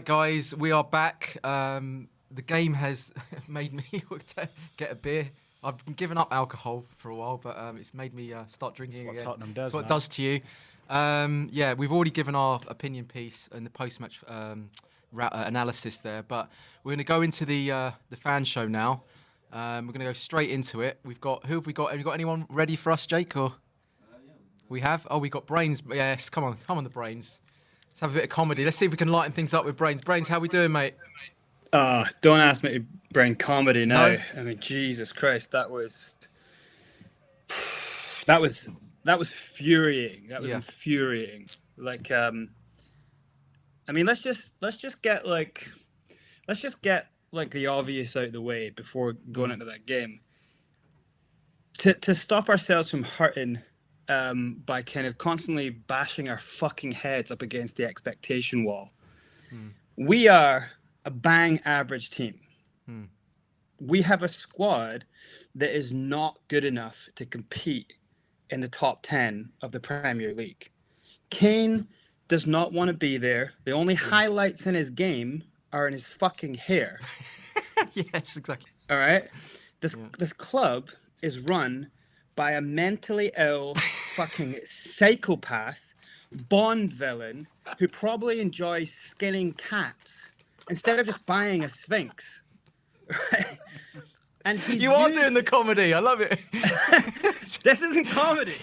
guys, we are back. The game has made me get a beer. I've been giving up alcohol for a while, but it's made me start drinking That's what again. Tottenham does, That's what man. it does to you. Yeah, we've already given our opinion piece and the post-match analysis there, but we're going to go into the fan show now. We're going to go straight into it. Who have we got? Have you got anyone ready for us, Jake? Or we have? Oh, we got Brains. Yes, come on, the Brains. Let's have a bit of comedy. Let's see if we can lighten things up with Brains. Brains, how we doing, mate? Don't ask me to bring comedy now. No? I mean, Jesus Christ, that was infuriating. That was infuriating. Like, I mean, let's just get the obvious out of the way before going into that game. To stop ourselves from hurting by kind of constantly bashing our fucking heads up against the expectation wall. We are a bang average team. We have a squad that is not good enough to compete in the top 10 of the Premier League. Kane does not want to be there. The only highlights in his game are in his fucking hair. Yes, exactly. All right? This club is run by a mentally ill fucking psychopath Bond villain who probably enjoys skinning cats instead of just buying a Sphinx. Right? And You are doing the comedy. I love it. This isn't comedy.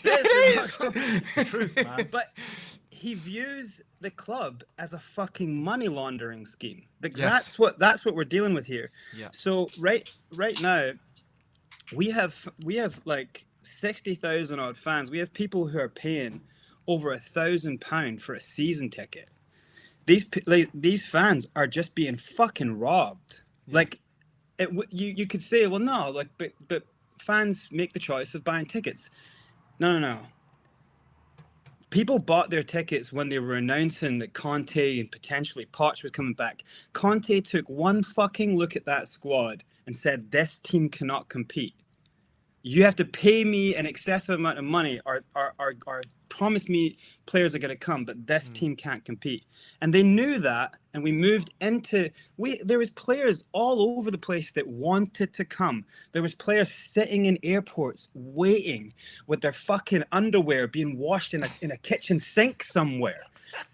It is. The truth, man. But he views the club as a fucking money laundering scheme. Yes. That's what we're dealing with here. Yeah. So right now, we have like 60,000 odd fans. We have people who are paying over £1,000 for a season ticket. These fans are just being fucking robbed. Yeah. Like, you could say, well, no, like, but fans make the choice of buying tickets. No. People bought their tickets when they were announcing that Conte and potentially Poch was coming back. Conte took one fucking look at that squad and said, this team cannot compete. You have to pay me an excessive amount of money or promise me players are going to come, but this team can't compete. And they knew that, and we moved into... There was players all over the place that wanted to come. There was players sitting in airports waiting with their fucking underwear being washed in a kitchen sink somewhere,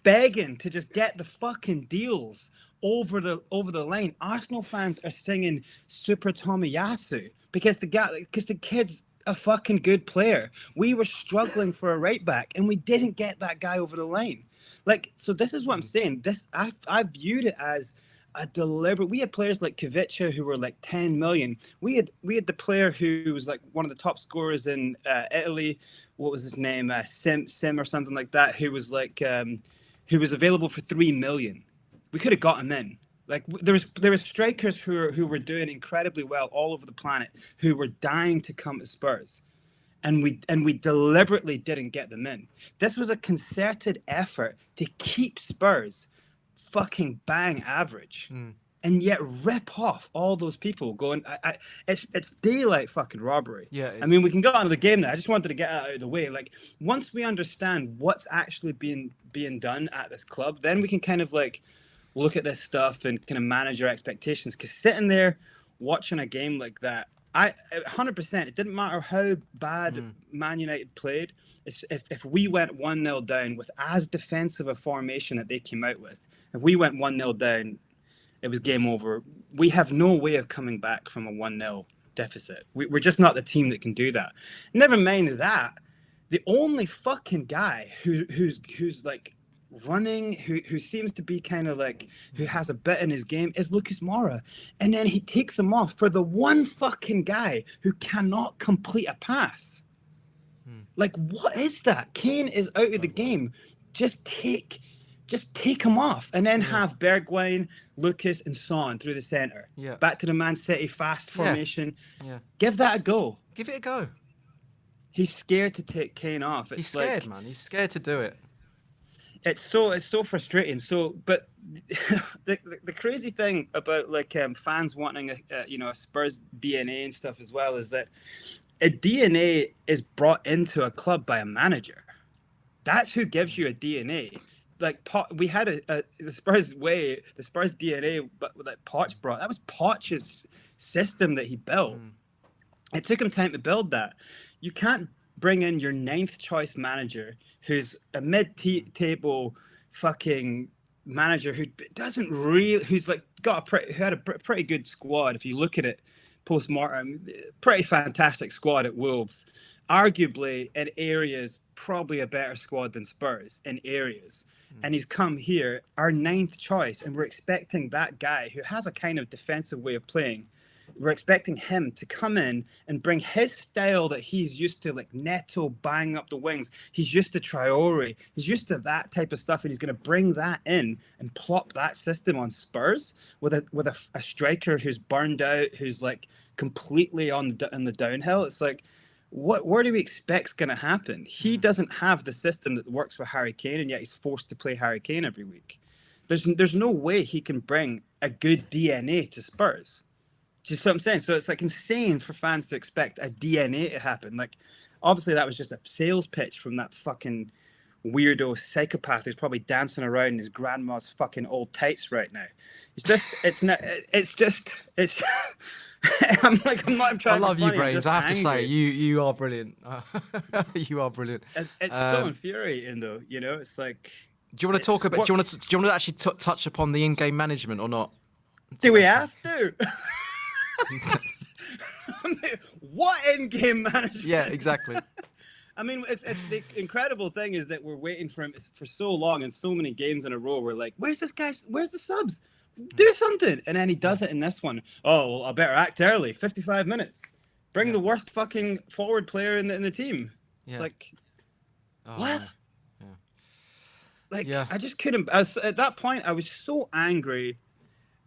begging to just get the fucking deals over the line. Arsenal fans are singing Super Tomiyasu because the kid's a fucking good player. We were struggling for a right back and we didn't get that guy over the line. Like, so this is what I'm saying. I viewed it as a deliberate... We had players like Kavicha who were like 10 million. We had the player who was like one of the top scorers in Italy. What was his name? Sim or something like that, who was like who was available for 3 million. We could have got him in. Like, there was strikers who were doing incredibly well all over the planet who were dying to come to Spurs, and we deliberately didn't get them in. This was a concerted effort to keep Spurs fucking bang average, and yet rip off all those people. Going, it's daylight fucking robbery. Yeah. I mean, we can go on to the game now. I just wanted to get that out of the way. Like, once we understand what's actually being done at this club, then we can kind of like look at this stuff and kind of manage your expectations. Because sitting there watching a game like that, 100%, it didn't matter how bad Man United played. If we went 1-0 down with as defensive a formation that they came out with, if we went 1-0 down, it was game over. We have no way of coming back from a 1-0 deficit. We're just not the team that can do that. Never mind that, the only fucking guy who's like running, who seems to be kind of like, who has a bit in his game, is Lucas Moura. And then he takes him off for the one fucking guy who cannot complete a pass. Like, what is that? Kane is out of the game. Just take him off, and then have Bergwijn, Lucas, and Son through the center. Yeah. Back to the Man City fast formation. Yeah. Give that a go. Give it a go. He's scared to take Kane off. He's scared, man. He's scared to do it. It's so frustrating. So, but the crazy thing about like fans wanting a Spurs DNA and stuff as well is that a DNA is brought into a club by a manager. That's who gives you a DNA. we had the Spurs way, the Spurs DNA, but that Poch brought. That was Poch's system that he built. It took him time to build that. You can't bring in your 9th choice manager who's a mid-table fucking manager who doesn't really, who's like who had a pretty good squad. If you look at it post-mortem, pretty fantastic squad at Wolves. Arguably in areas, probably a better squad than Spurs in areas. And he's come here, our 9th choice, and we're expecting that guy who has a kind of defensive way of playing. We're expecting him to come in and bring his style that he's used to, like Neto banging up the wings. He's used to Traore. He's used to that type of stuff, and he's going to bring that in and plop that system on Spurs with a striker who's burned out, who's like completely on the downhill. It's like, where do we expect's going to happen? He doesn't have the system that works for Harry Kane, and yet he's forced to play Harry Kane every week. There's no way he can bring a good DNA to Spurs. Do you see what I'm saying? So it's like insane for fans to expect a DNA to happen. Like, obviously that was just a sales pitch from that fucking weirdo psychopath who's probably dancing around in his grandma's fucking old tights right now. I'm not trying. I love to be you, funny, Brains. I have angry. to say, you are brilliant. You are brilliant. It's so infuriating, though. You know, it's like. Do you want to talk about? Do you want to actually touch upon the in-game management or not? Do we have to? I mean, what in-game management? Yeah, exactly. I mean, it's the incredible thing is that we're waiting for him for so long and so many games in a row. We're like, where's this guy? Where's the subs? Do something. And then he does it in this one. Oh, well, I better act early. 55 minutes. Bring the worst fucking forward player in the team. It's like, what? Yeah. Like, I just couldn't. At that point, I was so angry.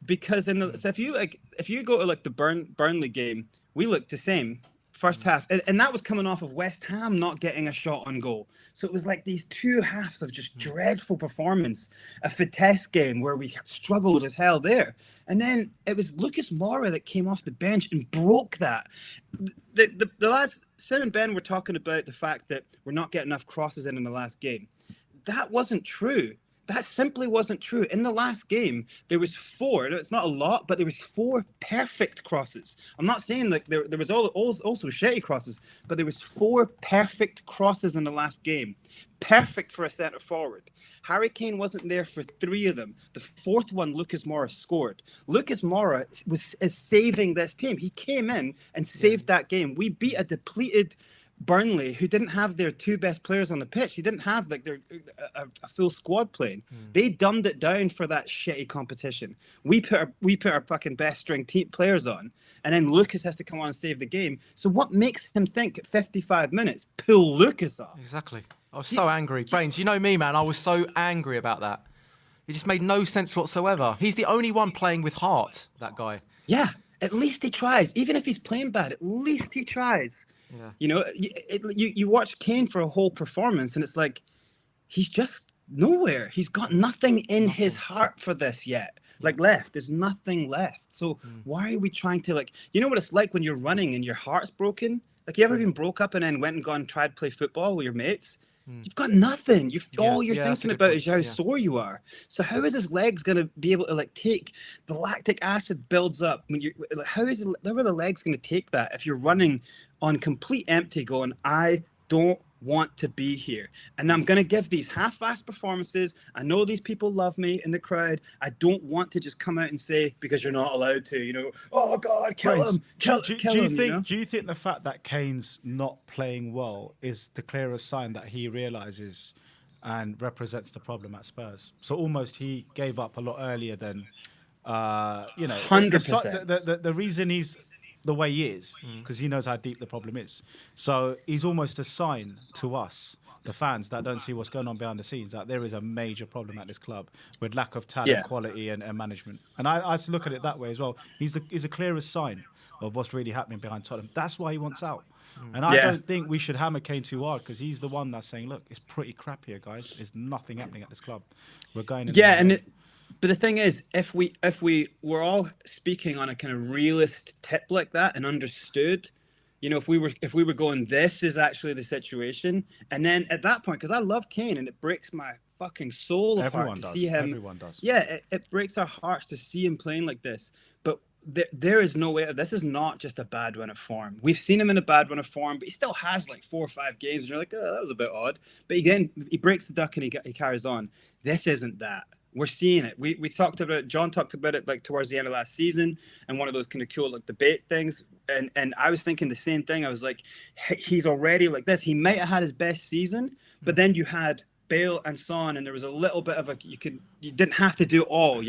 Because so if you go to like the Burnley game, we looked the same first half, and that was coming off of West Ham not getting a shot on goal. So it was like these 2 halves of just dreadful performance. A Vitesse game where we struggled as hell there, and then it was Lucas Moura that came off the bench and broke that. The lads, Sim and Ben were talking about the fact that we're not getting enough crosses in the last game. That wasn't true. That simply wasn't true. In the last game, there was 4. It's not a lot, but there was 4 perfect crosses. I'm not saying that there was also shitty crosses, but there was 4 perfect crosses in the last game. Perfect for a centre forward. Harry Kane wasn't there for 3 of them. The 4th one, Lucas Moura scored. Lucas Moura is saving this team. He came in and saved that game. We beat a depleted Burnley, who didn't have their 2 best players on the pitch. He didn't have like a full squad playing. They dumbed it down for that shitty competition. We put our fucking best string players on, and then Lucas has to come on and save the game. So what makes him think at 55 minutes pull Lucas off? Exactly. I was so angry. Brains, you know me, man. I was so angry about that. It just made no sense whatsoever. He's the only one playing with heart, that guy. Yeah, at least he tries. Even if he's playing bad, at least he tries. Yeah. You know, you watch Kane for a whole performance, and it's like he's just nowhere. He's got nothing in his heart for this yet. Like left, there's nothing left. So why are we trying to you know what it's like when you're running and your heart's broken? Like, you ever been broke up and then went and gone and tried to play football with your mates? You've got nothing. All you're thinking about is how sore you are. So how is his legs going to be able to take the lactic acid builds up when you how are the legs going to take that if you're running on complete empty going, I don't want to be here. And I'm going to give these half-assed performances. I know these people love me in the crowd. I don't want to just come out and say, because you're not allowed to, oh God, kill him. Do you think the fact that Kane's not playing well is the clearest sign that he realises and represents the problem at Spurs? So almost he gave up a lot earlier than, 100%. The reason he's the way he is, because he knows how deep the problem is. So he's almost a sign to us, the fans that don't see what's going on behind the scenes, that there is a major problem at this club with lack of talent, quality, and management. And I look at it that way as well. He's the clearest sign of what's really happening behind Tottenham. That's why he wants out. And I don't think we should hammer Kane too hard, because he's the one that's saying, look, it's pretty crap here, guys. There's nothing happening at this club. We're going in. But the thing is, if we were all speaking on a kind of realist tip like that and understood, if we were going, this is actually the situation, and then at that point, because I love Kane and it breaks my fucking soul apart Everyone to does. see him. Everyone does. Yeah, it breaks our hearts to see him playing like this. But there is no way. This is not just a bad run of form. We've seen him in a bad run of form, but he still has like 4 or 5 games, and you're like, oh, that was a bit odd. But again, he breaks the duck and he carries on. This isn't that. We're seeing it. We talked about it. John talked about it like towards the end of last season, and one of those kind of cool like debate things. And I was thinking the same thing. I was like, he's already like this. He might have had his best season, but then you had Bale and Son, and there was a little bit of you didn't have to do it all,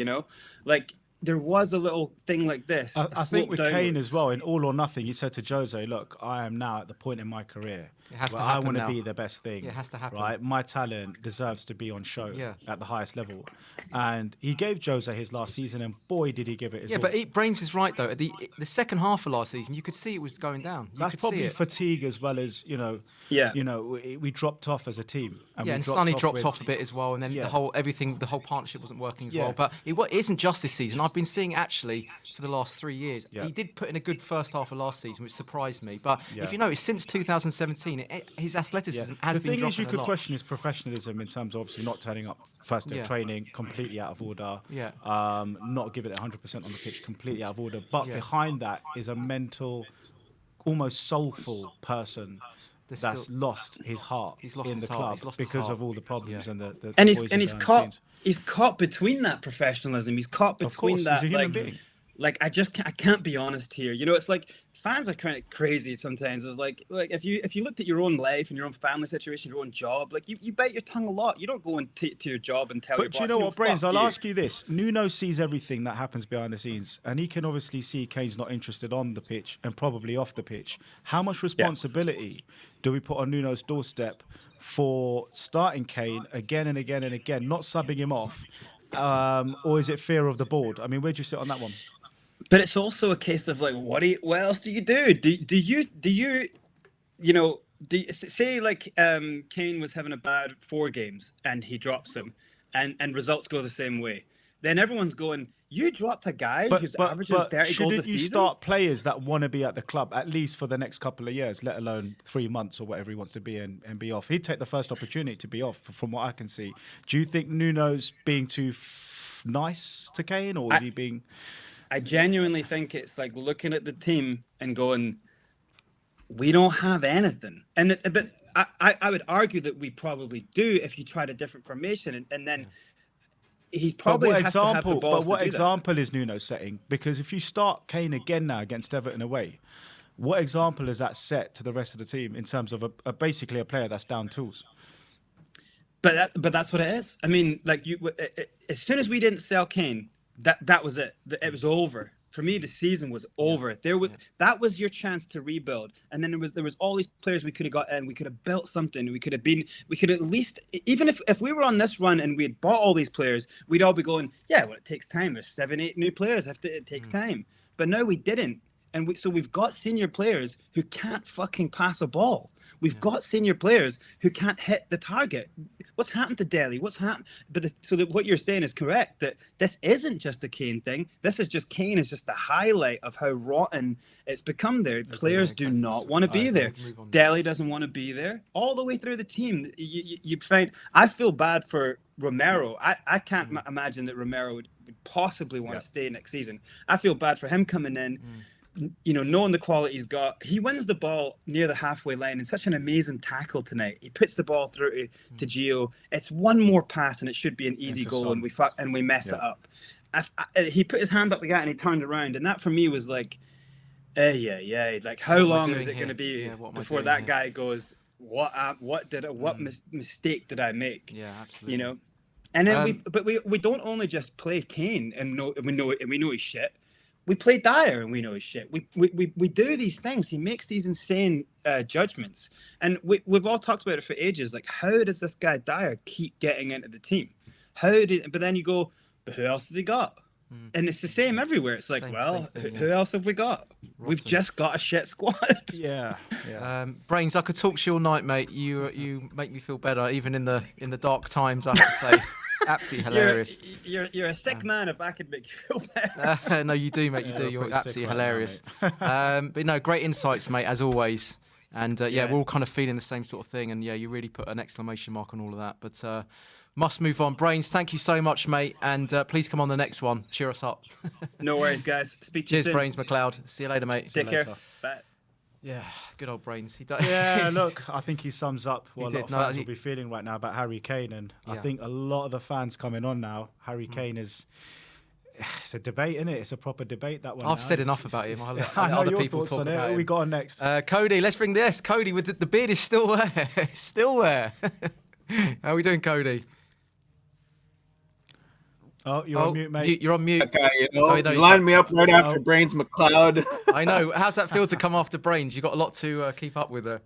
like. There was a little thing like this. I think with Kane as well, in All or Nothing, he said to Jose, look, I am now at the point in my career where I want to be the best thing. Yeah, it has to happen. Right? My talent deserves to be on show at the highest level. And he gave Jose his last season, and boy, did he give it his all. But Brains is right, though. At the second half of last season, you could see it was going down. That's probably fatigue as well as, we dropped off as a team. And Sonny dropped off a bit as well. And then the whole partnership wasn't working as well. But it isn't just this season. I've been seeing actually for the last 3 years. Yeah. He did put in a good first half of last season, which surprised me. But if you notice, since 2017, his athleticism has been dropping a lot. The thing is, you could question his professionalism in terms of obviously not turning up first day of training, completely out of order. Yeah. Not giving it 100% on the pitch, completely out of order. But behind that is a mental, almost soulful person that's lost his heart in the club because of all the problems and the and he's caught between that professionalism. He's caught between that. He's a human being. Like I can't be honest here. It's like fans are kind of crazy sometimes. It's like if you looked at your own life and your own family situation, your own job, like you bite your tongue a lot. You don't go to your job and tell your boss. But you know what, Brains? I'll ask you this: Nuno sees everything that happens behind the scenes, and he can obviously see Kane's not interested on the pitch and probably off the pitch. How much responsibility do we put on Nuno's doorstep for starting Kane again and again and again, not subbing him off, or is it fear of the board? I mean, where do you sit on that one? But it's also a case of like, what else do you do? Do you say like Kane was having a bad 4 games and he drops them, and results go the same way? Then everyone's going, you dropped a guy who's averaging 30 goals a season? Shouldn't you start players that want to be at the club at least for the next couple of years, let alone 3 months or whatever he wants to be and be off? He'd take the first opportunity to be off, from what I can see. Do you think Nuno's being too nice to Kane, or is he being... I genuinely think it's like looking at the team and going, we don't have anything. But I would argue that we probably do if you tried a different formation, and then he probably has to have the balls to do that. But what example is Nuno setting? Because if you start Kane again now against Everton away, what example is that set to the rest of the team in terms of basically a player that's down tools? But that's what it is. I mean, like as soon as we didn't sell Kane, that was it. It was over. For me, the season was over. That was your chance to rebuild. And then there was all these players we could have got in. We could have built something. We could at least, even if we were on this run and we had bought all these players, we'd all be going, yeah, well, it takes time. There's 7, 8 new players. It takes time. But no, we didn't. And so we've got senior players who can't fucking pass a ball. We've got senior players who can't hit the target. What's happened to Dele? What's happened? What you're saying is correct, that this isn't just a Kane thing. Kane is just the highlight of how rotten it's become there. Players do not want to be there. Dele doesn't want to be there. All the way through the team, you find... I feel bad for Romero. I can't imagine that Romero would possibly want to stay next season. I feel bad for him coming in. Knowing the quality he's got, he wins the ball near the halfway line in such an amazing tackle tonight. He puts the ball through to Gio. It's one more pass and it should be an easy goal, and we mess it up. He put his hand up the guy and he turned around, and that for me was like, like how long is it going to be before that guy goes, what mistake did I make? Yeah, absolutely. And then we don't only just play Kane and we know he's shit. We play Dyer and we know his shit. We do these things. He makes these insane judgments. And we've all talked about it for ages. Like, how does this guy Dyer keep getting into the team? But then you go, but who else has he got? And it's the same everywhere. It's like, same thing, who else have we got? Rotten. We've just got a shit squad. Yeah. Brains, I could talk to you all night, mate. You make me feel better, even in the dark times, I have to say. Absolutely hilarious. You're a sick man if I could make you feel better. No, you do, mate. You do. You're absolutely hilarious. But no, great insights, mate, as always. And we're all kind of feeling the same sort of thing. And you really put an exclamation mark on all of that. But must move on. Brains, thank you so much, mate, and please come on the next one. Cheer us up. No worries, guys. Speak to you Cheers, soon. Brains McLeod. See you later, mate. Take care. later. Bye. Yeah, good old Brains. He does. Yeah, look, I think he sums up what a lot did. of No, fans he- will be feeling right now about Harry Kane, and I Yeah. think a lot of the fans coming on now, Harry Kane is. It's a debate, isn't it? It's a proper debate, that one. I've now. said It's- enough about him. it's- I'll let I know other your people thoughts talk on it. about What him. we got on next? Cody, let's bring this. Cody, with the beard is still there. It's still there. How are we doing, Cody? Oh, you're on mute, mate. You're on mute. That guy, Oh, no, you he's lined back. me up right after Oh. Brains McLeod. I know. How's that feel to come after Brains? You got a lot to keep up with there.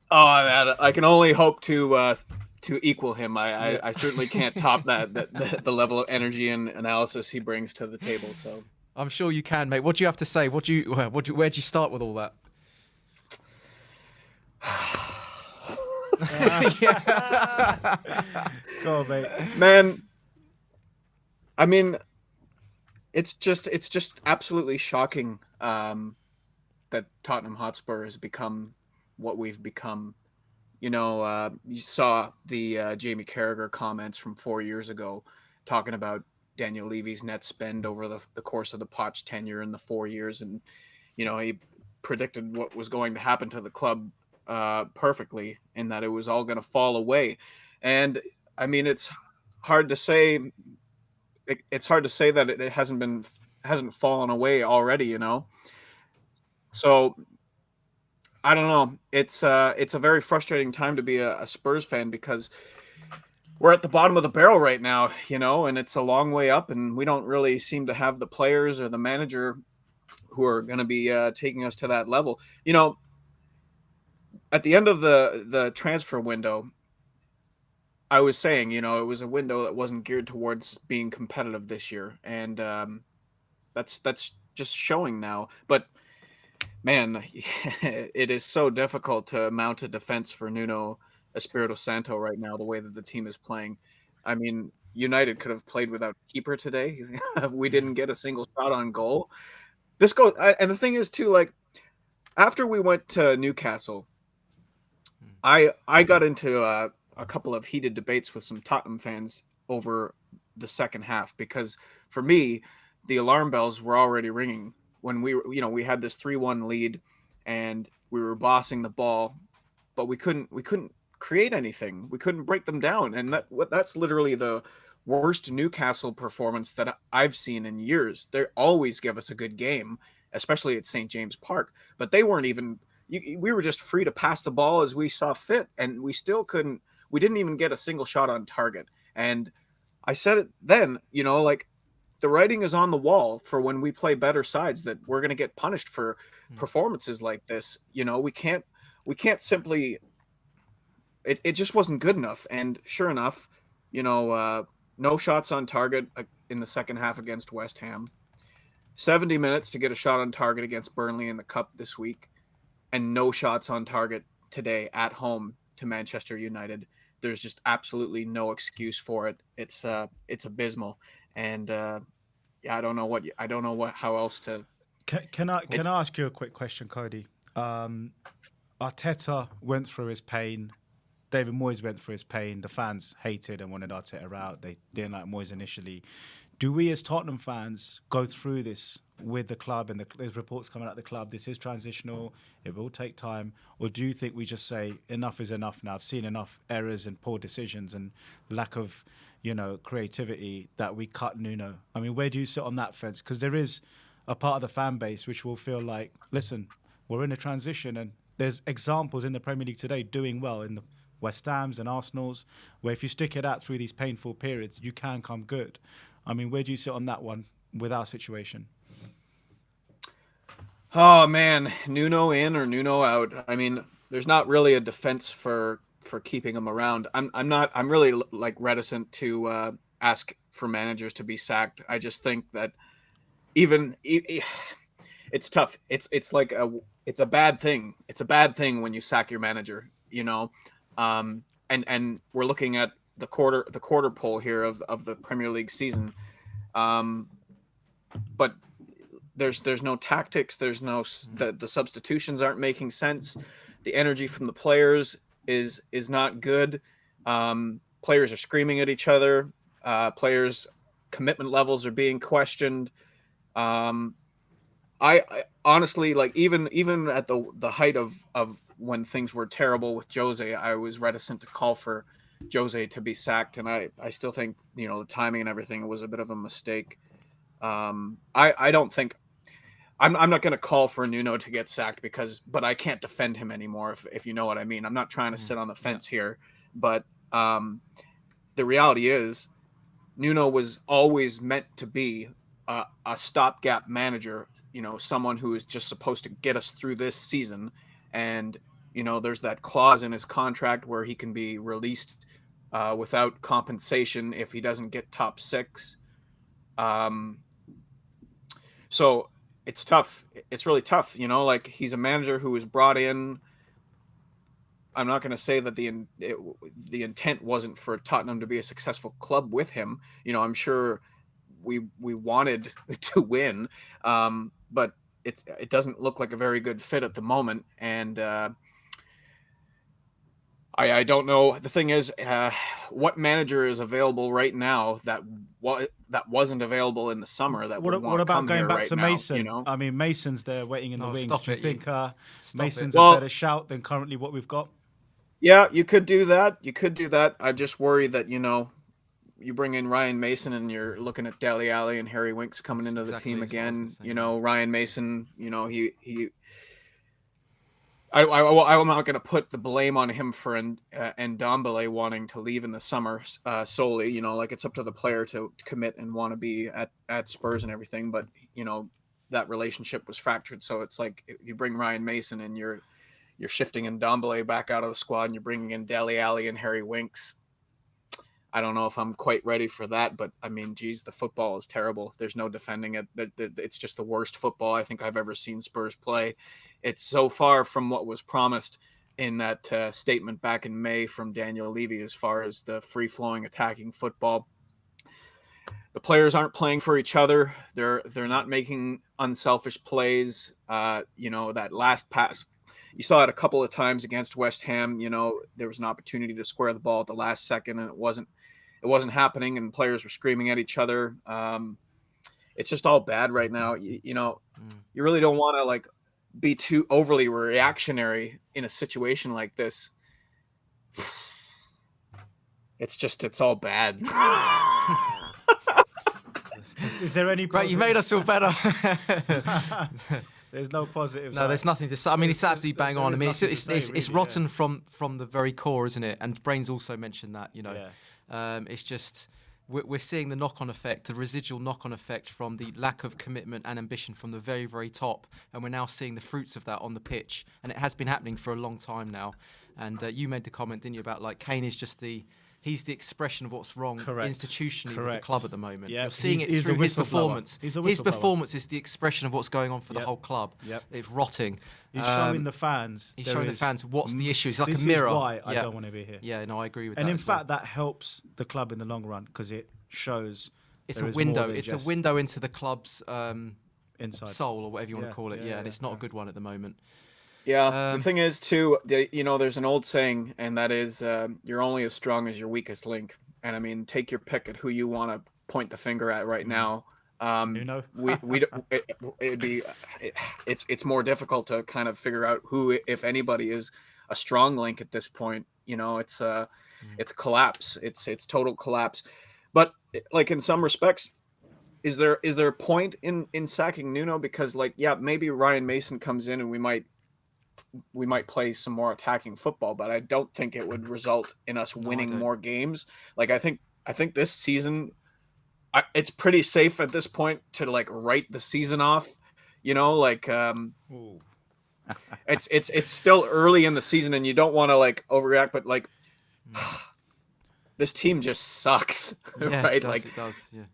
Oh, man, I can only hope to equal him. I certainly can't top the level of energy and analysis he brings to the table. So I'm sure you can, mate. What do you have to say? Where'd you start with all that? Go on, mate. man, I mean, it's just absolutely shocking that Tottenham Hotspur has become what we've become. You know, you saw the Jamie Carragher comments from 4 years ago talking about Daniel Levy's net spend over the course of the Poch tenure in the 4 years. And, you know, he predicted what was going to happen to the club perfectly, and that it was all going to fall away. And, I mean, it's hard to say. It's hard to say that it hasn't fallen away already, you know? So I don't know. It's a very frustrating time to be a Spurs fan because we're at the bottom of the barrel right now, you know, and it's a long way up, and we don't really seem to have the players or the manager who are going to be taking us to that level. You know, at the end of the transfer window, I was saying, you know, it was a window that wasn't geared towards being competitive this year, and that's just showing now. But man, it is so difficult to mount a defense for Nuno Espirito Santo right now, the way that the team is playing. I mean, United could have played without keeper today. We didn't get a single shot on goal. And the thing is too, like after we went to Newcastle, I got into a couple of heated debates with some Tottenham fans over the second half because for me, the alarm bells were already ringing when we had this 3-1 lead and we were bossing the ball, but we couldn't create anything. We couldn't break them down, and that's literally the worst Newcastle performance that I've seen in years. They always give us a good game, especially at St. James Park, but they weren't even. We were just free to pass the ball as we saw fit, and we still couldn't. We didn't even get a single shot on target. And I said it then, you know, like the writing is on the wall for when we play better sides that we're going to get punished for performances like this. You know, we can't simply. It just wasn't good enough. And sure enough, you know, no shots on target in the second half against West Ham. 70 minutes to get a shot on target against Burnley in the Cup this week, and no shots on target today at home to Manchester United. There's just absolutely no excuse for it. It's abysmal, and yeah, I don't know how else to. Can I ask you a quick question, Cody? Arteta went through his pain. David Moyes went through his pain. The fans hated and wanted Arteta out. They didn't like Moyes initially. Do we as Tottenham fans go through this with the club, and there's reports coming out of the club, this is transitional, it will take time? Or do you think we just say enough is enough now? I've seen enough errors and poor decisions and lack of, you know, creativity that we cut Nuno? I mean, where do you sit on that fence? Because there is a part of the fan base which will feel like, listen, we're in a transition, and there's examples in the Premier League today doing well in the West Ham's and Arsenal's, where if you stick it out through these painful periods, you can come good. I mean, where do you sit on that one with our situation? Oh man, Nuno in or Nuno out. I mean, there's not really a defense for keeping him around. I'm really like reticent to ask for managers to be sacked. I just think that it's tough. It's like it's a bad thing. It's a bad thing when you sack your manager, you know. And we're looking at the quarter poll here of the Premier League season. But there's no tactics. There's no the substitutions aren't making sense. The energy from the players is not good. players are screaming at each other. Players' commitment levels are being questioned. I honestly, like, even at the height of when things were terrible with Jose, I was reticent to call for Jose to be sacked, and I still think, you know, the timing and everything was a bit of a mistake. I don't think I'm not going to call for Nuno to get sacked but I can't defend him anymore, if you know what I mean. I'm not trying to sit on the fence here, but the reality is Nuno was always meant to be a stopgap manager, you know, someone who is just supposed to get us through this season. And, you know, there's that clause in his contract where he can be released without compensation if he doesn't get top six. So it's tough. It's really tough. You know, like, he's a manager who was brought in. I'm not going to say that the intent wasn't for Tottenham to be a successful club with him. You know, I'm sure we wanted to win, but it doesn't look like a very good fit at the moment. And I don't know. The thing is, what manager is available right now that wasn't available in the summer that would want What to about come going here back right to now, Mason? you know? I mean, Mason's there waiting in the wings. Stop Do you it, think Stop Mason's it. a Well, better shout than currently what we've got? Yeah, you could do that. You could do that. I just worry that, you know, you bring in Ryan Mason and you're looking at Dele Alli and Harry Winks coming into the Exactly, team that's what I was again. gonna say, You know, Ryan Mason, you know, I'm not going to put the blame on him for Ndombele wanting to leave in the summer solely. You know, like, it's up to the player to commit and want to be at Spurs and everything. But, you know, that relationship was fractured. So it's like, you bring Ryan Mason and you're shifting Ndombele back out of the squad and you're bringing in Dele Alli and Harry Winks. I don't know if I'm quite ready for that, but I mean, geez, the football is terrible. There's no defending it. It's just the worst football I think I've ever seen Spurs play. It's so far from what was promised in that statement back in May from Daniel Levy as far as the free-flowing attacking football. The players aren't playing for each other. They're not making unselfish plays. You know, that last pass, you saw it a couple of times against West Ham. You know, there was an opportunity to square the ball at the last second, and it wasn't happening, and players were screaming at each other. It's just all bad right now. You know, you really don't want to, like, be too overly reactionary in a situation like this. It's all bad. Is there any? Right, you made us feel better. There's no positives. No, there's nothing to say. I mean, it's absolutely bang on. I mean, it's really, rotten from the very core, isn't it? And Brains also mentioned that, you know. Yeah. It's just we're seeing the knock-on effect, the residual knock-on effect from the lack of commitment and ambition from the very, very top, and we're now seeing the fruits of that on the pitch, and it has been happening for a long time now. And you made the comment, didn't you, about, like, Kane is just he's the expression of what's wrong institutionally with the club at the moment. Yep. You're seeing it through his performance. His performance is the expression of what's going on for the whole club. Yep. It's rotting. He's showing the fans. He's showing the fans what's the issue. It's like a mirror. This is why I don't want to be here. Yeah, no, I agree with that. And in fact, that helps the club in the long run because it shows it's a window. It's a window into the club's inside soul, or whatever you want to call it. Yeah, and it's not a good one at the moment. Yeah, the thing is, too, you know, there's an old saying, and that is, you're only as strong as your weakest link. And I mean, take your pick at who you want to point the finger at right now. It's more difficult to kind of figure out who, if anybody, is a strong link at this point. You know, it's collapse. It's total collapse. But, like, in some respects, is there a point in sacking Nuno? Because, like, yeah, maybe Ryan Mason comes in and we might play some more attacking football, but I don't think it would result in us winning more games. Like, I think this season, it's pretty safe at this point to, like, write the season off. You know, like, it's still early in the season, and you don't want to, like, overreact, but, like, this team just sucks, right? It does. Yeah.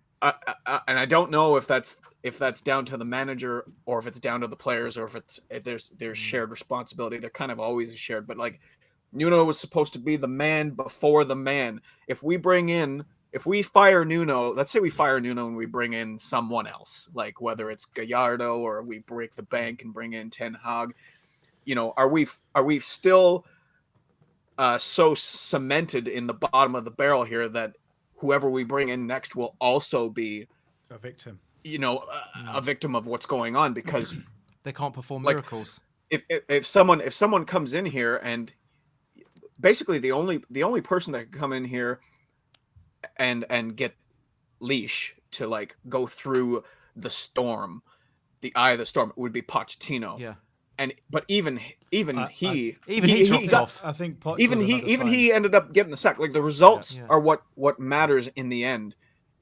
And I don't know if that's down to the manager or if it's down to the players or if there's shared responsibility. They're kind of always shared, but, like, Nuno was supposed to be the man before the man. If we fire Nuno, let's say we fire Nuno and we bring in someone else, like whether it's Gallardo or we break the bank and bring in Ten Hag, you know, are we still so cemented in the bottom of the barrel here that whoever we bring in next will also be A victim. a victim of what's going on, because They can't perform like, miracles. if someone comes in here, and basically the only person that can come in here and get leash to like go through the storm, the eye of the storm, would be Pochettino. Yeah. But even he dropped off. I think Poch even was he another even sign. he ended up getting the sack. Like, the results Yeah. are what matters in the end.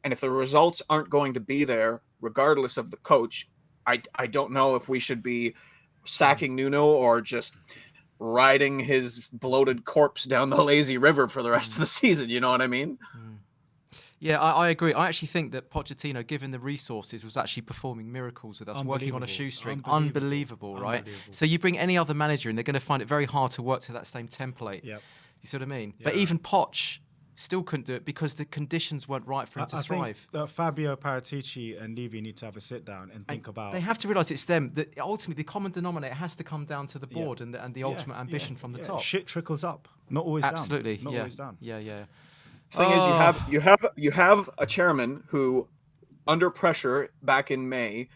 And if the results aren't going to be there, regardless of the coach, I don't know if we should be sacking Nuno or just riding his bloated corpse down the lazy river for the rest of the season. You know what I mean? Yeah, I agree. I actually think that Pochettino, given the resources, was actually performing miracles with us, working on a shoestring. Unbelievable, right? Unbelievable. So you bring any other manager and they're going to find it very hard to work to that same template. Yep. You see what I mean? But even Poch still couldn't do it because the conditions weren't right for him to thrive. Think Fabio Paratici and Levy need to have a sit down and think about. They have to realise it's them. That ultimately, the common denominator has to come down to the board and the ultimate ambition from the top. Shit trickles up, not always Absolutely, down. Not always down. Yeah. Thing is, you have a chairman who, under pressure back in May,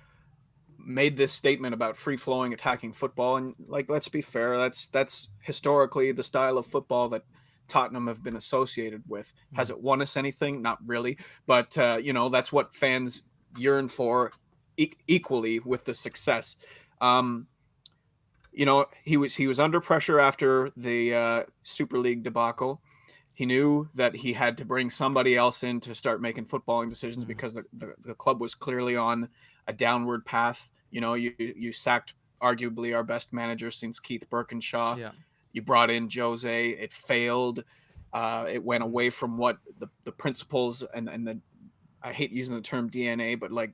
made this statement about free-flowing attacking football, and like, let's be fair, that's historically the style of football that Tottenham have been associated with. Has it won us anything? Not really, but that's what fans yearn for, equally with the success. He was under pressure after the Super League debacle. He knew that he had to bring somebody else in to start making footballing decisions because the club was clearly on a downward path. You sacked arguably our best manager since Keith Birkinshaw. Yeah. You brought in Jose. It failed. It went away from what the principles and the, I hate using the term DNA, but like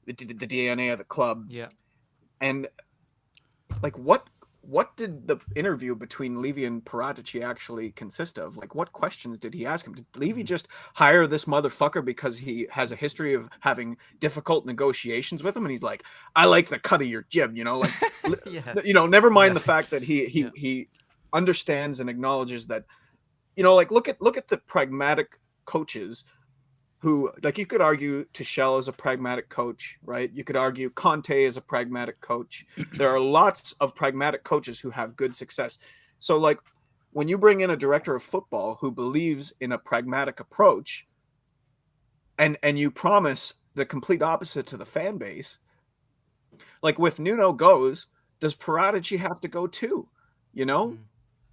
the DNA of the club. Yeah. And like, what did the interview between Levy and Paratici actually consist of? Like, what questions did he ask him? Did Levy just hire this motherfucker because he has a history of having difficult negotiations with him? And he's like, I like the cut of your jib, like, never mind the fact that he understands and acknowledges that, like, look at the pragmatic coaches who, like, you could argue Tuchel is a pragmatic coach, right? You could argue Conte is a pragmatic coach. There are lots of pragmatic coaches who have good success. So, like, when you bring in a director of football who believes in a pragmatic approach and you promise the complete opposite to the fan base, like, with Nuno goes, does Paratici have to go too?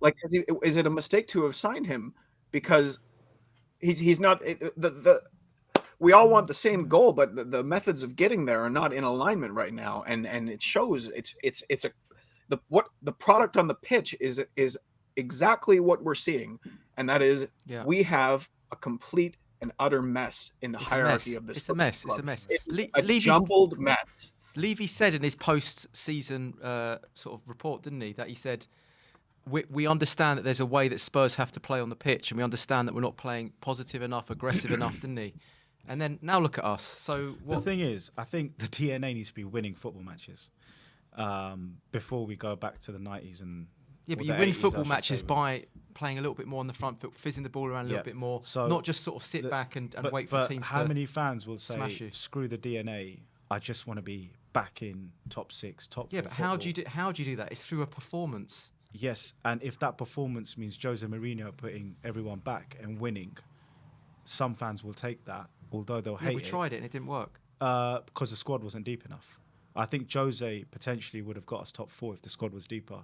Like, is it a mistake to have signed him? Because he's not we all want the same goal, but the methods of getting there are not in alignment right now, and it shows. The product on the pitch is exactly what we're seeing, and that is we have a complete and utter mess in the hierarchy of this. It's a mess. It's a mess. A jumbled mess. Levy said in his post-season sort of report, didn't he, that he said, we understand that there's a way that Spurs have to play on the pitch, and we understand that we're not playing positive enough, aggressive enough, didn't he? And then now look at us. So the thing is, I think the DNA needs to be winning football matches before we go back to the 90s and but you win football matches by playing a little bit more on the front foot, fizzing the ball around a little bit more, so not just sort of sit back and wait for teams to. How many fans will say, smash you? Screw the DNA, I just want to be back in top 6, top 4 but how do you do that? It's through a performance. Yes, and if that performance means Jose Mourinho putting everyone back and winning, some fans will take that, although they'll hate it. We tried it and it didn't work. Because the squad wasn't deep enough. I think Jose potentially would have got us top 4 if the squad was deeper.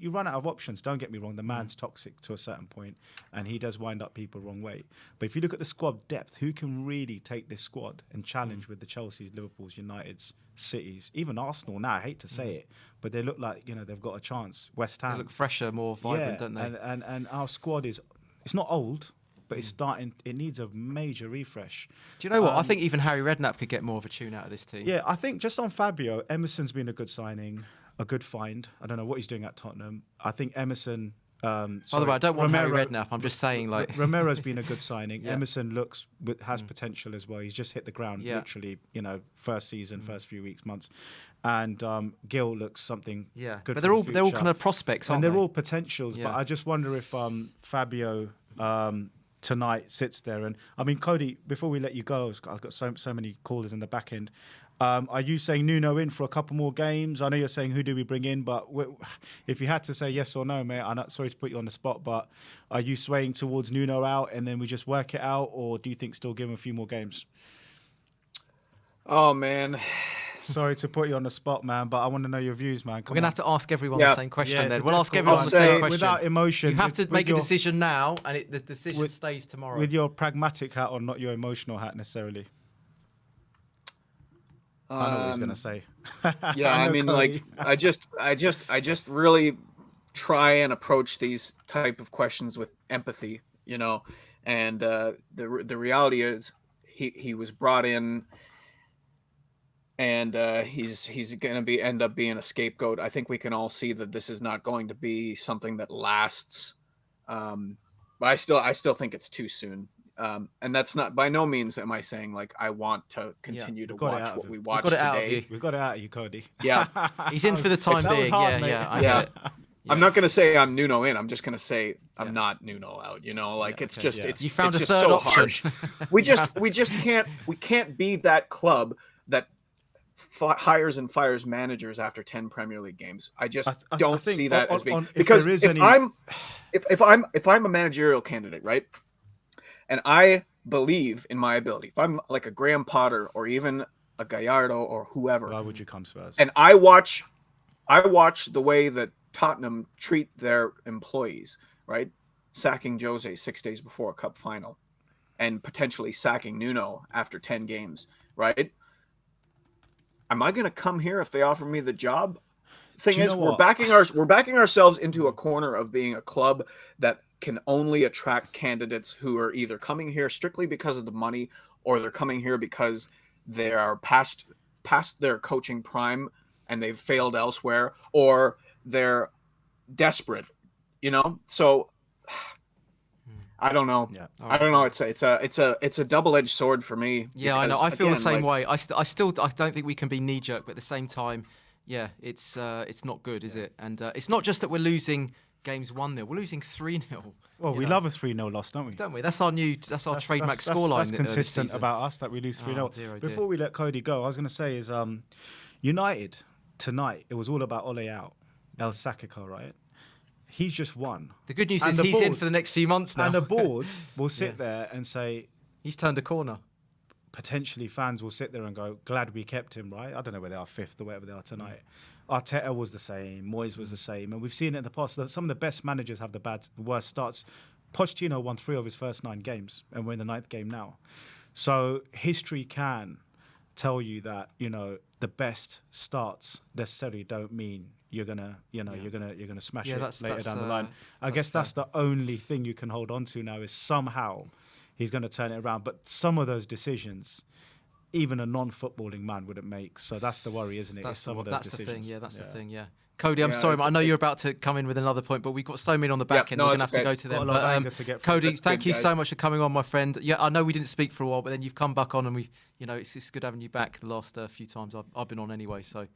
You run out of options, don't get me wrong. The man's toxic to a certain point, and he does wind up people wrong way. But if you look at the squad depth, who can really take this squad and challenge with the Chelseas, Liverpools, Uniteds, Cities, even Arsenal now, I hate to say it, but they look like, they've got a chance. West Ham. They look fresher, more vibrant, don't they? And our squad it's not old, but it needs a major refresh. Do you know what? I think even Harry Redknapp could get more of a tune out of this team. Yeah, I think just on Fabio, Emerson's been a good signing, a good find. I don't know what he's doing at Tottenham. I think Emerson By the way, I don't want Harry Redknapp. I'm just saying, like Romero's been a good signing. Yeah. Emerson has potential as well. He's just hit the ground literally, first season, first few weeks, months, and Gill looks something good. But for they're the all future. kind of prospects, aren't and they're they? all potentials. Yeah. But I just wonder if Fabio tonight sits there, and I mean, Cody, before we let you go, I've got so many callers in the back end. Are you saying Nuno in for a couple more games? I know you're saying who do we bring in, but if you had to say yes or no, mate, I'm not sorry to put you on the spot, but are you swaying towards Nuno out and then we just work it out, or do you think still give him a few more games? Oh man, sorry to put you on the spot, man, but I want to know your views, man. We're gonna have to ask everyone the same question. Then we'll ask everyone the same question without emotion. You have to make a decision now, and the decision stays tomorrow. With your pragmatic hat on, not your emotional hat necessarily. I know what he's gonna say. Yeah, I mean, Cody. I just really try and approach these type of questions with empathy, and the reality is he was brought in, and he's gonna end up being a scapegoat. I think we can all see that this is not going to be something that lasts. But I still think it's too soon. And that's not, by no means am I saying like I want to continue to watch what we watched today. We've got it out of you, Cody. Yeah, he's in for the time being. Hard, I get it. I'm not gonna say I'm Nuno in. I'm just gonna say I'm not Nuno out. It's you found it's a just third so option. harsh. we just can't be that club that hires and fires managers after 10 Premier League games. I just don't see that as being, because if I'm a managerial candidate, right? And I believe in my ability. If I'm like a Graham Potter or even a Gallardo or whoever, why would you come Spurs? And I watch the way that Tottenham treat their employees, right? Sacking Jose 6 days before a cup final, and potentially sacking Nuno after 10 games, right? Am I going to come here if they offer me the job? Thing is, we're backing ourselves into a corner of being a club that can only attract candidates who are either coming here strictly because of the money, or they're coming here because they are past their coaching prime and they've failed elsewhere, or they're desperate, So I don't know. Yeah. I don't know. It's a double-edged sword for me. Yeah, I know. I feel the same way. I don't think we can be knee-jerk, but at the same time, yeah, it's not good, is it? And it's not just that we're losing games 1-0. We're losing 3-0. Well, we love a 3-0 loss, don't we? Don't we? That's our trademark scoreline. That's consistent about us, that we lose 3-0. Before we let Cody go, I was going to say is United tonight, it was all about Ole out. El Sakiko, right? He's just won. The good news is he's in for the next few months now. And the board will sit there and say... He's turned a corner. Potentially fans will sit there and go, glad we kept him, right? I don't know where they are, 5th or wherever they are tonight. Arteta was the same. Moyes was the same. And we've seen it in the past. Some of the best managers have the worst starts. Pochettino won 3 of his first 9 games, and we're in the 9th game now. So history can tell you that, the best starts necessarily don't mean you're gonna smash it later down the line. I guess that's the only thing you can hold on to now, is somehow he's going to turn it around. But some of those decisions, even a non-footballing man wouldn't make. So that's the worry, isn't it? That's the thing. Yeah, that's the thing. Yeah. Cody, I'm sorry, I know you're about to come in with another point, but we've got so many on the back end. We're going to have to go to them. But, Cody, thank you so much for coming on, my friend. Yeah, I know we didn't speak for a while, but then you've come back on, and it's good having you back the last few times I've been on anyway. So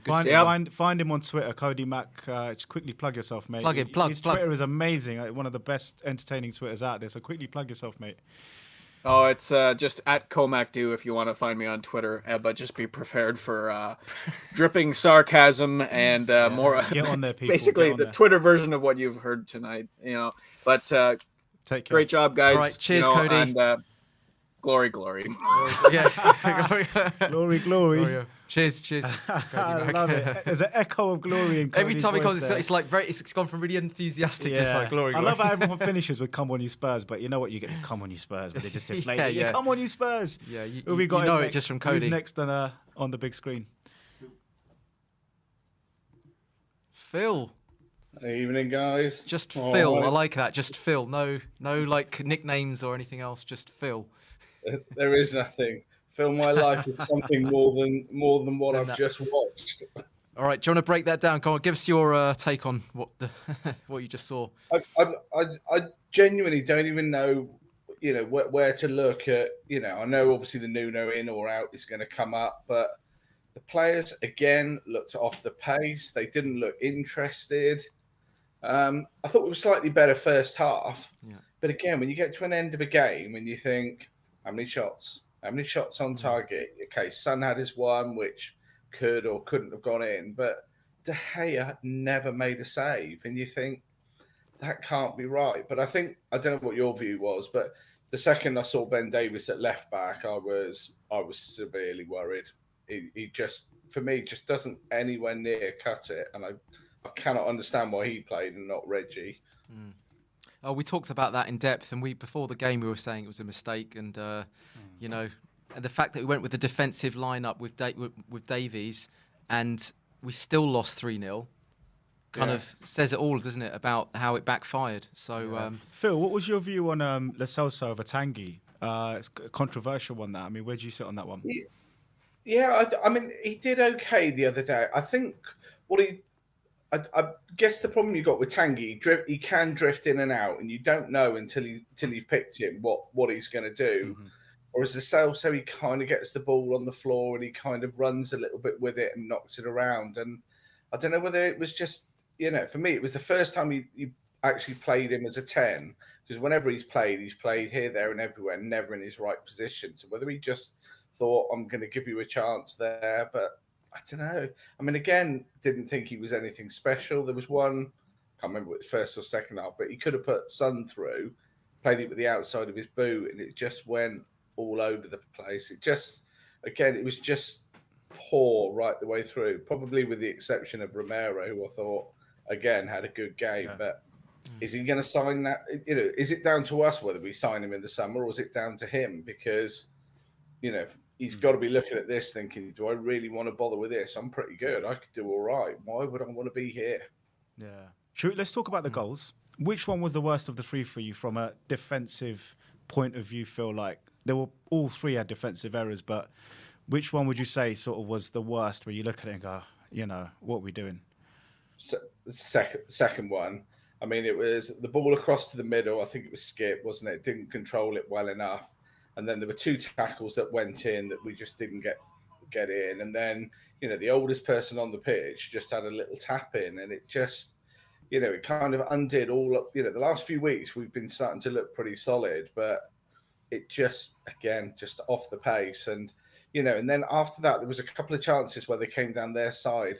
find him on Twitter, Cody Mack. Just quickly plug yourself, mate. His Twitter is amazing. One of the best entertaining Twitters out there. So quickly plug yourself, mate. Oh, it's just at ComacDo if you want to find me on Twitter, but just be prepared for dripping sarcasm and more. Get on there, people. Basically, the Twitter version of what you've heard tonight. But take care. Great job, guys. All right, cheers, Cody. And, glory. Glory. Glory. Cheers. I love it. There's an echo of glory in Cody's every time he comes, there. it's like it's gone from really enthusiastic, just like glory. I love how everyone finishes with "Come on, you Spurs," but you know what? You get "Come on, you Spurs," but they just deflate it. Yeah, "Come on, you Spurs." Yeah, you got know it just from Cody. Who's next on the big screen? Phil. Evening, guys. Just Phil. Right. I like that. Just Phil. No like nicknames or anything else. Just Phil. There is nothing. Phil, my life is something more than what I've just watched. All right, do you want to break that down? Go on, give us your take on what the what you just saw. I genuinely don't even know, where to look at. I know obviously the Nuno in or out is going to come up, but the players again looked off the pace. They didn't look interested. I thought we were slightly better first half, Yeah. but again, when you get to an end of a game and you think, how many shots? How many shots on target? Okay, Son had his one, which could or couldn't have gone in, but De Gea never made a save, and you think that can't be right. But I don't know what your view was, but the second I saw Ben Davies at left back, I was severely worried. He just, for me, just doesn't anywhere near cut it, and I cannot understand why he played and not Reggie. Oh, we talked about that in depth, and before the game we were saying it was a mistake, and and the fact that we went with the defensive lineup with Davies, and we still lost 3-0, kind of says it all, doesn't it, about how it backfired. So, Phil, what was your view on Lo Celso over Tanguy? It's a controversial one. That, I mean, where do you sit on that one? Yeah, I mean, he did okay the other day. I think I guess the problem you got with Tanguy, he can drift in and out, and you don't know until you've picked him what he's going to do. Mm-hmm. Whereas the Celso, he kind of gets the ball on the floor and he kind of runs a little bit with it and knocks it around. And I don't know whether it was just, for me, it was the first time you actually played him as a 10, because whenever he's played here, there, and everywhere, never in his right position. So whether he just thought, I'm going to give you a chance there, but I don't know. I mean, again, didn't think he was anything special. There was one, can't remember what first or second half, but he could have put Son through, played it with the outside of his boot, and it just went all over the place. It just, again, it was just poor right the way through, probably with the exception of Romero, who I thought, again, had a good game. Yeah. But is he going to sign that? Is it down to us whether we sign him in the summer, or is it down to him? Because, he's got to be looking at this thinking, do I really want to bother with this? I'm pretty good. I could do all right. Why would I want to be here? Yeah. Let's talk about the goals. Which one was the worst of the three for you from a defensive point of view, Phil? Like, all three had defensive errors, but which one would you say sort of was the worst where you look at it and go, what are we doing? Second one. I mean, it was the ball across to the middle. I think it was Skip, wasn't it? Didn't control it well enough. And then there were two tackles that went in that we just didn't get in. And then, the oldest person on the pitch just had a little tap in, and it just, it kind of undid all up. The last few weeks we've been starting to look pretty solid, but it just, again, just off the pace. And, and then after that, there was a couple of chances where they came down their side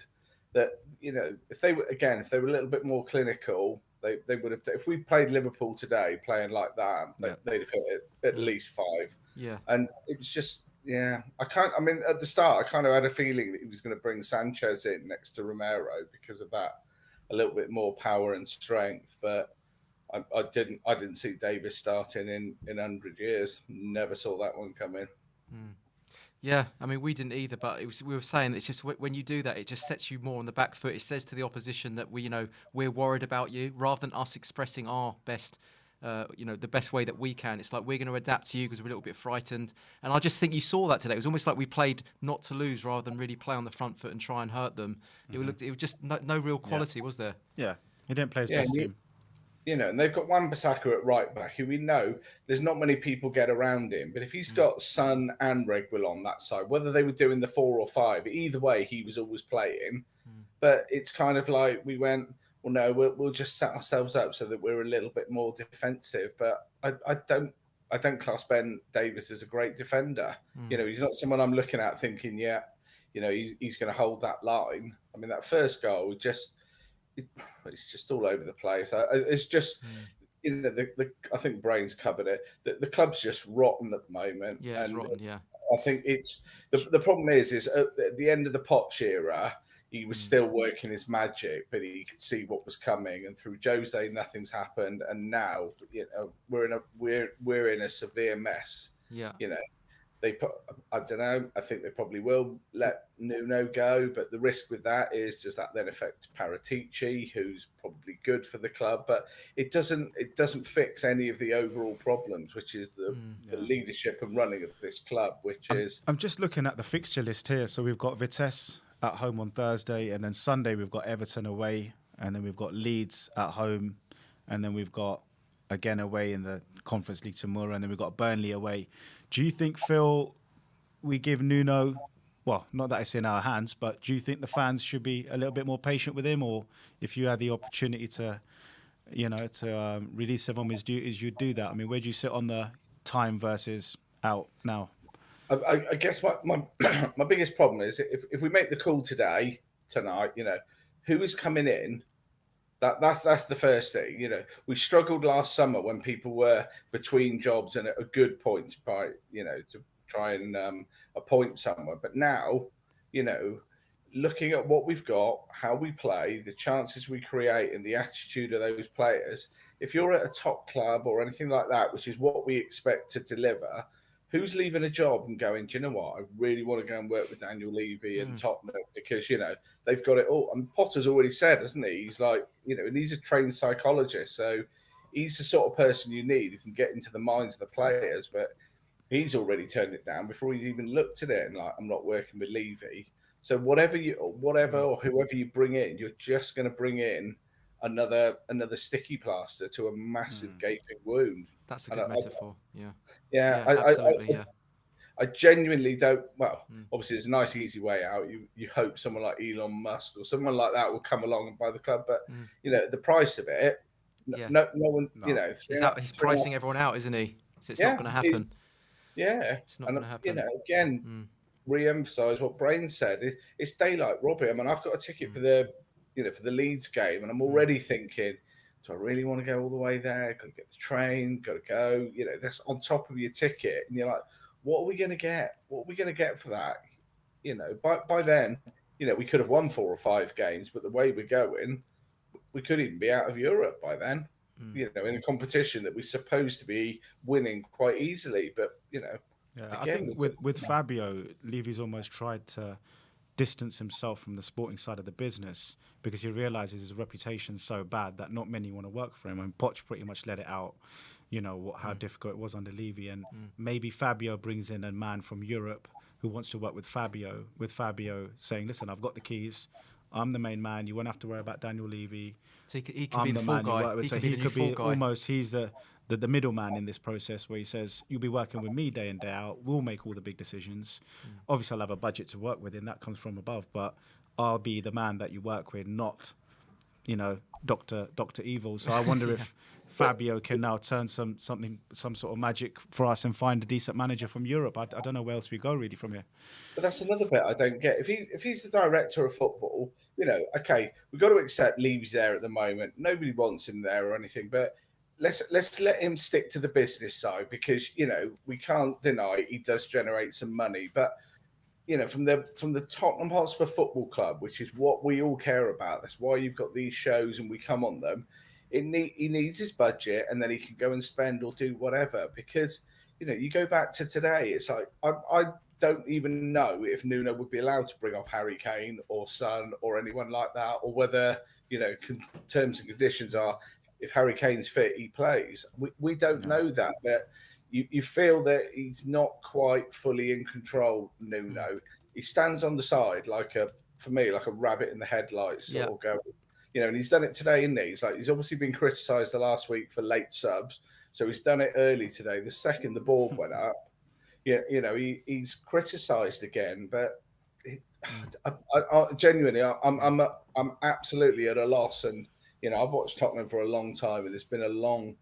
that, if they were a little bit more clinical, they would have. If we played Liverpool today playing like that, they'd have hit it at least 5. Yeah. And it was just, I mean, at the start, I kind of had a feeling that he was going to bring Sanchez in next to Romero because of that, a little bit more power and strength. But I didn't see Davis starting in 100 years. Never saw that one come in. Yeah, I mean, we didn't either, but we were saying it's just when you do that, it just sets you more on the back foot. It says to the opposition that we're worried about you, rather than us expressing our best, the best way that we can. It's like we're going to adapt to you because we're a little bit frightened. And I just think you saw that today. It was almost like we played not to lose rather than really play on the front foot and try and hurt them. Mm-hmm. It was just no real quality, was there? Yeah, he didn't play his best team. And they've got Wan-Bissaka at right back, who we know there's not many people get around him. But if he's got Son and Reguil on that side, whether they were doing the 4 or 5, either way, he was always playing. But it's kind of like we went, well, no, we'll just set ourselves up so that we're a little bit more defensive. But I don't class Ben Davies as a great defender. He's not someone I'm looking at thinking, he's going to hold that line. I mean, that first goal it's just all over the place. It's just, I think Brain's covered it. The club's just rotten at the moment. Yeah, it's rotten, yeah. I think it's, the problem is at the end of the Poch era, he was still working his magic, but he could see what was coming. And through Jose, nothing's happened. And now, we're in a severe mess. Yeah. I don't know. I think they probably will let Nuno go, but the risk with that is, does that then affect Paratici, who's probably good for the club, but it doesn't fix any of the overall problems, which is the leadership and running of this club, which is. I'm just looking at the fixture list here. So we've got Vitesse at home on Thursday, and then Sunday we've got Everton away, and then we've got Leeds at home, and then we've got again away in the Conference League tomorrow, and then we've got Burnley away. Do you think, Phil, we give Nuno, well, not that it's in our hands, but do you think the fans should be a little bit more patient with him, or if you had the opportunity to, release him from his duties, you'd do that? I mean, where do you sit on the time versus out now? I guess my my biggest problem is if we make the call tonight, who is coming in. That's the first thing. We struggled last summer when people were between jobs and at a good point by to try and appoint someone. But now, looking at what we've got, how we play, the chances we create, and the attitude of those players. If you're at a top club or anything like that, which is what we expect to deliver, who's leaving a job and going, do you know what? I really want to go and work with Daniel Levy and Tottenham because, they've got it all. And Potter's already said, hasn't he? He's like, and he's a trained psychologist. So he's the sort of person you need who can get into the minds of the players. But he's already turned it down before he's even looked at it. And like, I'm not working with Levy. So whatever or whoever you bring in, you're just going to bring in another sticky plaster to a massive gaping wound. That's a good metaphor. Yeah, absolutely. I genuinely don't. Well, obviously, it's a nice, easy way out. You hope someone like Elon Musk or someone like that will come along and buy the club, but the price of it, no one, he's pricing everyone out, isn't he? So it's not going to happen. It's not going to happen. Again, re-emphasize what Brain said. It's daylight robbery. I mean, I've got a ticket for the Leeds game, and I'm already thinking, do I really want to go all the way there? Got to get the train, got to go. That's on top of your ticket, and you're like, what are we going to get? What are we going to get for that? By then, we could have won 4 or 5 games, but the way we're going, we could even be out of Europe by then. In a competition that we're supposed to be winning quite easily, but again, I think with Fabio, Levy's almost tried to distance himself from the sporting side of the business because he realizes his reputation's so bad that not many want to work for him. And Poch pretty much let it out, how difficult it was under Levy. And maybe Fabio brings in a man from Europe who wants to work with Fabio saying, listen, I've got the keys. I'm the main man. You won't have to worry about Daniel Levy. So he could be the fall guy. He could be almost, he's the middleman in this process where he says, you'll be working with me day in, day out. We'll make all the big decisions. Obviously, I'll have a budget to work with, and that comes from above. But I'll be the man that you work with, not, Dr. Evil. So I wonder if Fabio can now turn some sort of magic for us and find a decent manager from Europe. I don't know where else we go really from here. But that's another bit I don't get. If he's the director of football, okay, we've got to accept Levy's there at the moment. Nobody wants him there or anything, but let's let him stick to the business side because we can't deny he does generate some money. But from the Tottenham Hotspur Football Club, which is what we all care about. That's why you've got these shows and we come on them. He needs his budget, and then he can go and spend or do whatever. Because you go back to today, it's like I don't even know if Nuno would be allowed to bring off Harry Kane or Son or anyone like that, or whether terms and conditions are if Harry Kane's fit, he plays. We don't know that, but you feel that he's not quite fully in control. Nuno, he stands on the side like a rabbit in the headlights, sort of going. And he's done it today, isn't he? He's obviously been criticised the last week for late subs, so he's done it early today. The second the ball went up, he's criticised again. But I genuinely, I'm absolutely at a loss. And I've watched Tottenham for a long time, and it's been a long,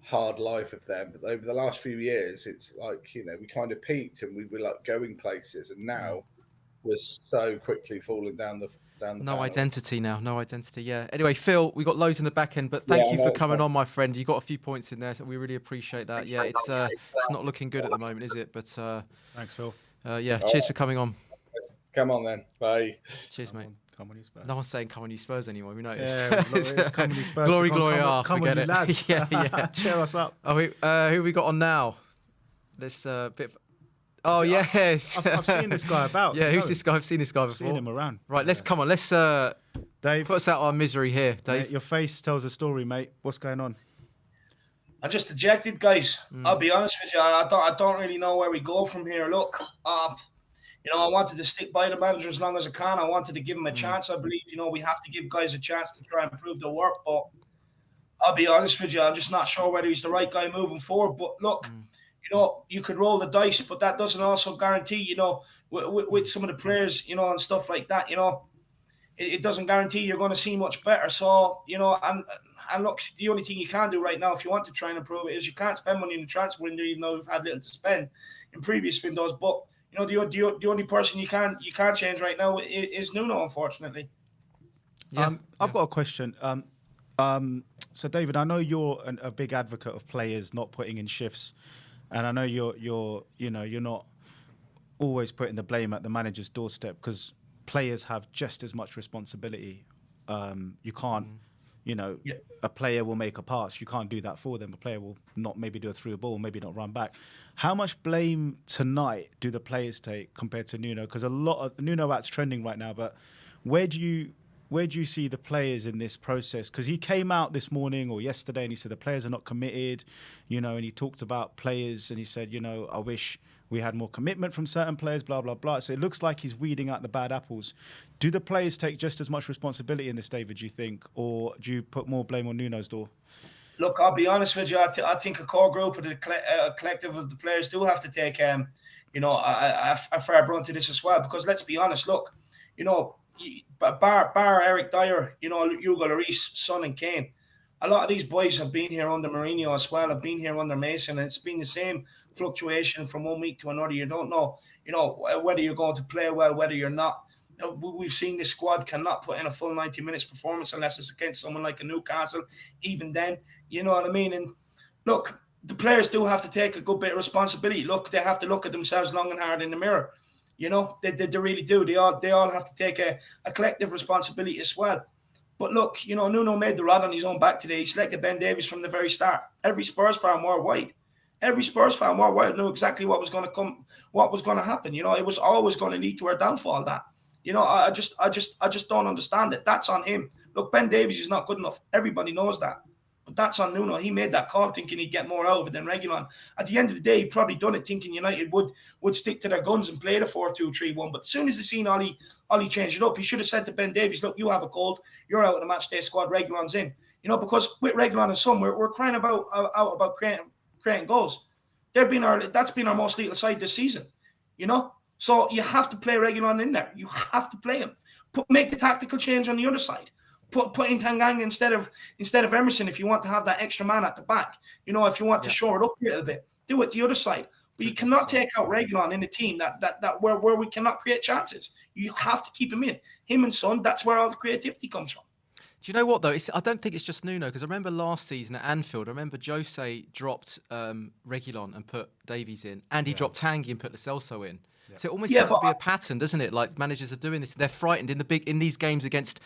hard life of them. But over the last few years, it's like we kind of peaked and we were like going places, and now we're so quickly falling down the. No identity now. No identity. Yeah. Anyway, Phil, we got loads in the back end, but thank you for coming on, my friend. You got a few points in there, so we really appreciate that. Yeah, it's not looking good at the moment, is it? But thanks, Phil. Cheers for coming on. Come on then. Bye. Cheers, mate. Come on, you Spurs. No one's saying "Come on, you Spurs" anymore. We noticed. Yeah, come on, you Spurs. Glory. Come Forget on, it. lads. yeah. Cheer us up. Oh, who we got on now? This bit. Oh yes, I've seen this guy about. Yeah, who's this guy? I've seen this guy before. Seen him around. Right, let's Dave, put us out our misery here, Dave. Mate, your face tells a story, mate. What's going on? I'm just dejected, guys. I'll be honest with you. I don't really know where we go from here. Look, You know, I wanted to stick by the manager as long as I can. I wanted to give him a chance. I believe, you know, we have to give guys a chance to try and prove their work. But I'll be honest with you, I'm just not sure whether he's the right guy moving forward. But look, you know, you could roll the dice, but that doesn't also guarantee, you know, with some of the players, you know, and stuff like that, you know, it doesn't guarantee you're going to see much better. So, you know, and look, the only thing you can do right now if you want to try and improve it is you can't spend money in the transfer window, even though we've had little to spend in previous windows. But you know, the only person you can't change right now is Nuno, unfortunately. Yeah. I've got a question. So David, I know you're a big advocate of players not putting in shifts, and I know you're not always putting the blame at the manager's doorstep because players have just as much responsibility. You can't, a player will make a pass. You can't do that for them. A player will not maybe do a through ball, maybe not run back. How much blame tonight do the players take compared to Nuno? Because a lot of Nuno out's trending right now, but where do you see the players in this process? Because he came out this morning or yesterday and he said the players are not committed, and he talked about players and he said, I wish we had more commitment from certain players, blah, blah, blah. So it looks like he's weeding out the bad apples. Do the players take just as much responsibility in this, David, do you think? Or do you put more blame on Nuno's door? Look, I'll be honest with you. I think a core group of the collective of the players do have to take, a fair brunt to this as well. Because let's be honest, look, bar Eric Dyer, Hugo Lloris, Son and Kane, a lot of these boys have been here under Mourinho as well, have been here under Mason, and it's been the same fluctuation from one week to another. You don't know, whether you're going to play well, whether you're not. We've seen this squad cannot put in a full 90 minutes performance unless it's against someone like a Newcastle. Even then, you know what I mean? And look, the players do have to take a good bit of responsibility. Look, they have to look at themselves long and hard in the mirror. They really do. They all have to take a collective responsibility as well. But look, Nuno made the rod on his own back today. He selected Ben Davies from the very start. Every Spurs fan worldwide knew exactly what was going to come, what was going to happen. It was always going to lead to our downfall. That, I just don't understand it. That's on him. Look, Ben Davies is not good enough. Everybody knows that. But that's on Nuno. He made that call thinking he'd get more out of it than Reguilon. At the end of the day, he probably done it thinking United would stick to their guns and play the 4-2-3-1. But as soon as he seen Ollie changed it up, he should have said to Ben Davies, look, you have a cold. You're out of the match day squad. Reguilon's in. Because with Reguilon and Son, we're crying about creating goals. That's been our most lethal side this season. So you have to play Reguilon in there. You have to play him. Make the tactical change on the other side. Put in Tanganga instead of Emerson if you want to have that extra man at the back. If you want to shore it up a little bit, do it the other side. But you cannot take out Reguilon in a team that where we cannot create chances. You have to keep him in. Him and Son, that's where all the creativity comes from. Do you know what, though? I don't think it's just Nuno, because I remember last season at Anfield, I remember Jose dropped Reguilon and put Davies in, and he dropped Tanguy and put Lo Celso in. Yeah. So it almost seems to be a pattern, doesn't it? Like managers are doing this. They're frightened in these games against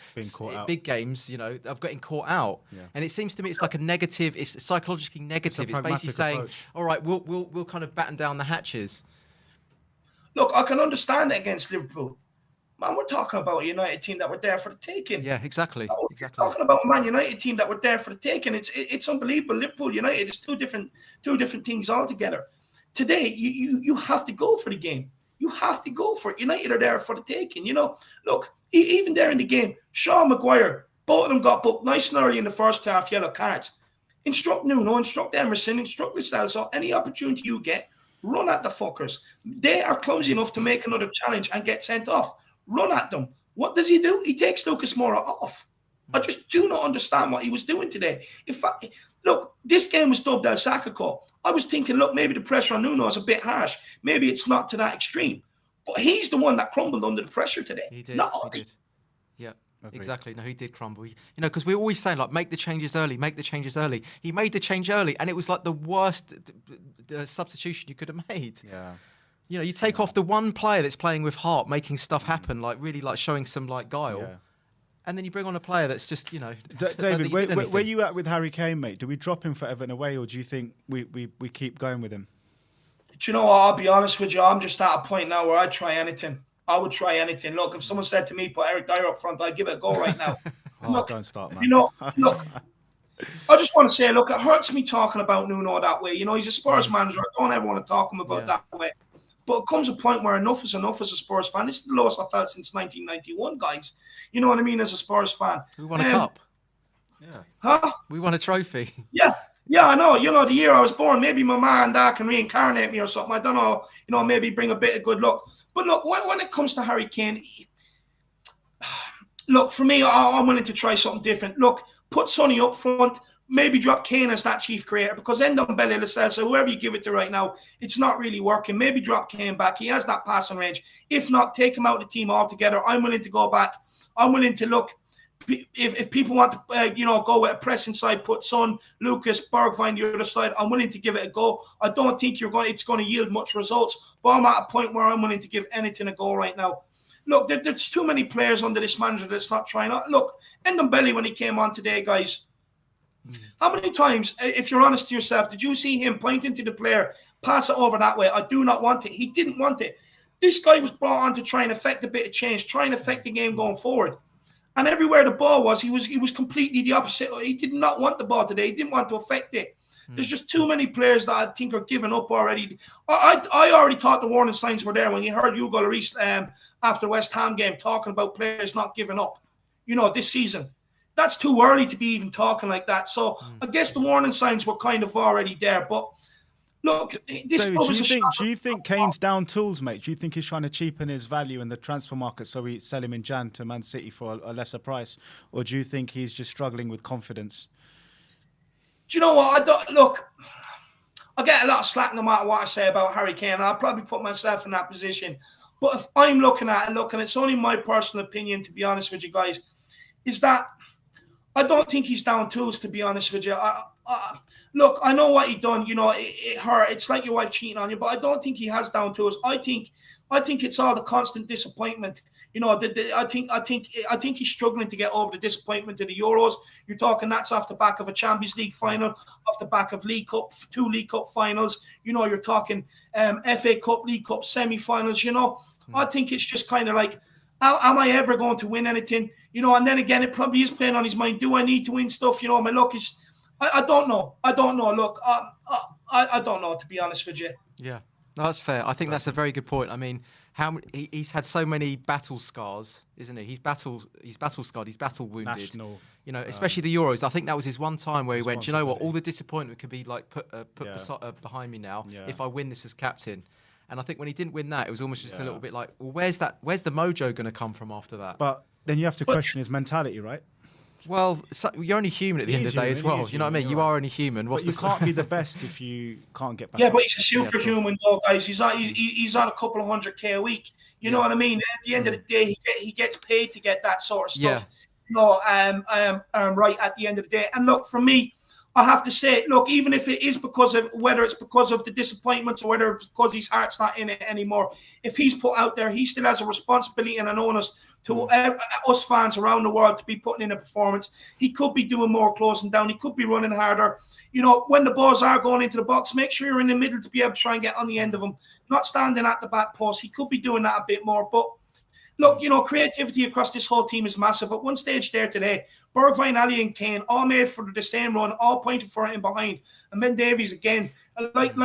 big games, of getting caught out. Yeah. And it seems to me it's like a negative, it's psychologically negative. It's basically saying, all right, we'll kind of batten down the hatches. Look, I can understand it against Liverpool. Man, we're talking about a United team that were there for the taking. Yeah, exactly. We're talking about a Man United team that were there for the taking. It's unbelievable. Liverpool, United, it's two different things altogether. Today, you have to go for the game. You have to go for it. United are there for the taking. Look, even there in the game, Shaw, Maguire, both of them got booked nice and early in the first half, yellow cards. Instruct Nuno, instruct Emerson, instruct Lo Celso. Any opportunity you get, run at the fuckers. They are clumsy enough to make another challenge and get sent off. Run at them. What does he do? He takes Lucas Moura off. I just do not understand what he was doing today. In fact, look, this game was dubbed El Sakaco. I was thinking, look, maybe the pressure on Nuno is a bit harsh. Maybe it's not to that extreme. But he's the one that crumbled under the pressure today. He did. Yeah, agreed. Exactly. No, he did crumble. Because we're always saying, like, make the changes early, make the changes early. He made the change early, and it was like the worst substitution you could have made. Yeah. You take off the one player that's playing with heart, making stuff happen, like really like showing some like guile. Yeah. And then you bring on a player that's just, David, where you at with Harry Kane, mate? Do we drop him for Everton away, or do you think we keep going with him? Do you know what? I'll be honest with you. I'm just at a point now where I'd try anything. I would try anything. Look, if someone said to me, put Eric Dyer up front, I'd give it a go right now. Look, don't start, man. Look, I just want to say, look, it hurts me talking about Nuno that way. He's a Spurs manager. I don't ever want to talk him about that way. But it comes a point where enough is enough as a Spurs fan. This is the lowest I felt since 1991, guys. You know what I mean? As a Spurs fan. We won a cup. Yeah. Huh? We won a trophy. Yeah. Yeah, I know. You know, the year I was born, maybe my mom and dad can reincarnate me or something. I don't know. You know, maybe bring a bit of good luck. But look, when it comes to Harry Kane, look, for me, I'm willing to try something different. Look, put Sonny up front. Maybe drop Kane as that chief creator because Ndombele, Lascelles, whoever you give it to right now, it's not really working. Maybe drop Kane back. He has that passing range. If not, take him out of the team altogether. I'm willing to go back. I'm willing to look. If people want to, go with a press inside, put Son, Lucas, Bergwijn the other side, I'm willing to give it a go. I don't think it's going to yield much results, but I'm at a point where I'm willing to give anything a go right now. Look, there's too many players under this manager that's not trying. Look, Ndombele when he came on today, guys. How many times, if you're honest to yourself, did you see him pointing to the player, pass it over that way? I do not want it. He didn't want it. This guy was brought on to try and affect a bit of change, try and affect the game going forward. And everywhere the ball was, he was completely the opposite. He did not want the ball today. He didn't want to affect it. There's just too many players that I think are giving up already. I already thought the warning signs were there when you heard Hugo Lloris after West Ham game talking about players not giving up, this season. That's too early to be even talking like that. So I guess the warning signs were kind of already there. But look, this do you think Kane's down tools, mate? Do you think he's trying to cheapen his value in the transfer market so we sell him in Jan to Man City for a lesser price? Or do you think he's just struggling with confidence? Do you know what? I get a lot of slack no matter what I say about Harry Kane. I'll probably put myself in that position. But if I'm looking at it, and it's only my personal opinion, to be honest with you guys, is that I don't think he's down tools, to be honest with you. Look, I know what he done. It hurt. It's like your wife cheating on you, but I don't think he has down tools. I think it's all the constant disappointment. I think he's struggling to get over the disappointment of the Euros. You're talking that's off the back of a Champions League final, off the back of League Cup, 2 League Cup finals. You're talking FA Cup, League Cup semi-finals. I think it's just kind of like, am I ever going to win anything? And then again, it probably is playing on his mind. Do I need to win stuff? My luck is. I don't know. I don't know. Look, I don't know, to be honest with you. Yeah, no, that's fair. I think that's a very good point. I mean, he's had so many battle scars, isn't he? He's battle scarred. He's battle wounded. National, especially the Euros. I think that was his one time where he went, "Do you know what? responsibility. All the disappointment could be like put behind me now if I win this as captain." And I think when he didn't win that, it was almost just a little bit like, well, where's the mojo going to come from after that? But then you have to question his mentality, right? Well, you're only human at the end of the day as well. You know what I mean? You are only human. But you can't be the best if you can't get back. Yeah, but he's a superhuman, though, guys. He's on a couple of $100K a week. You know what I mean? At the end of the day, he gets paid to get that sort of stuff. Right at the end of the day. And look, for me, I have to say, look, even if it is whether it's because of the disappointments or whether it's because his heart's not in it anymore, if he's put out there, he still has a responsibility and an onus to us fans around the world to be putting in a performance. He could be doing more closing down. He could be running harder. When the balls are going into the box, make sure you're in the middle to be able to try and get on the end of them, not standing at the back post. He could be doing that a bit more. But look, creativity across this whole team is massive. At one stage there today, Bergwijn, Ali and Kane all made for the same run, all pointed for it in behind. And Ben Davies again, like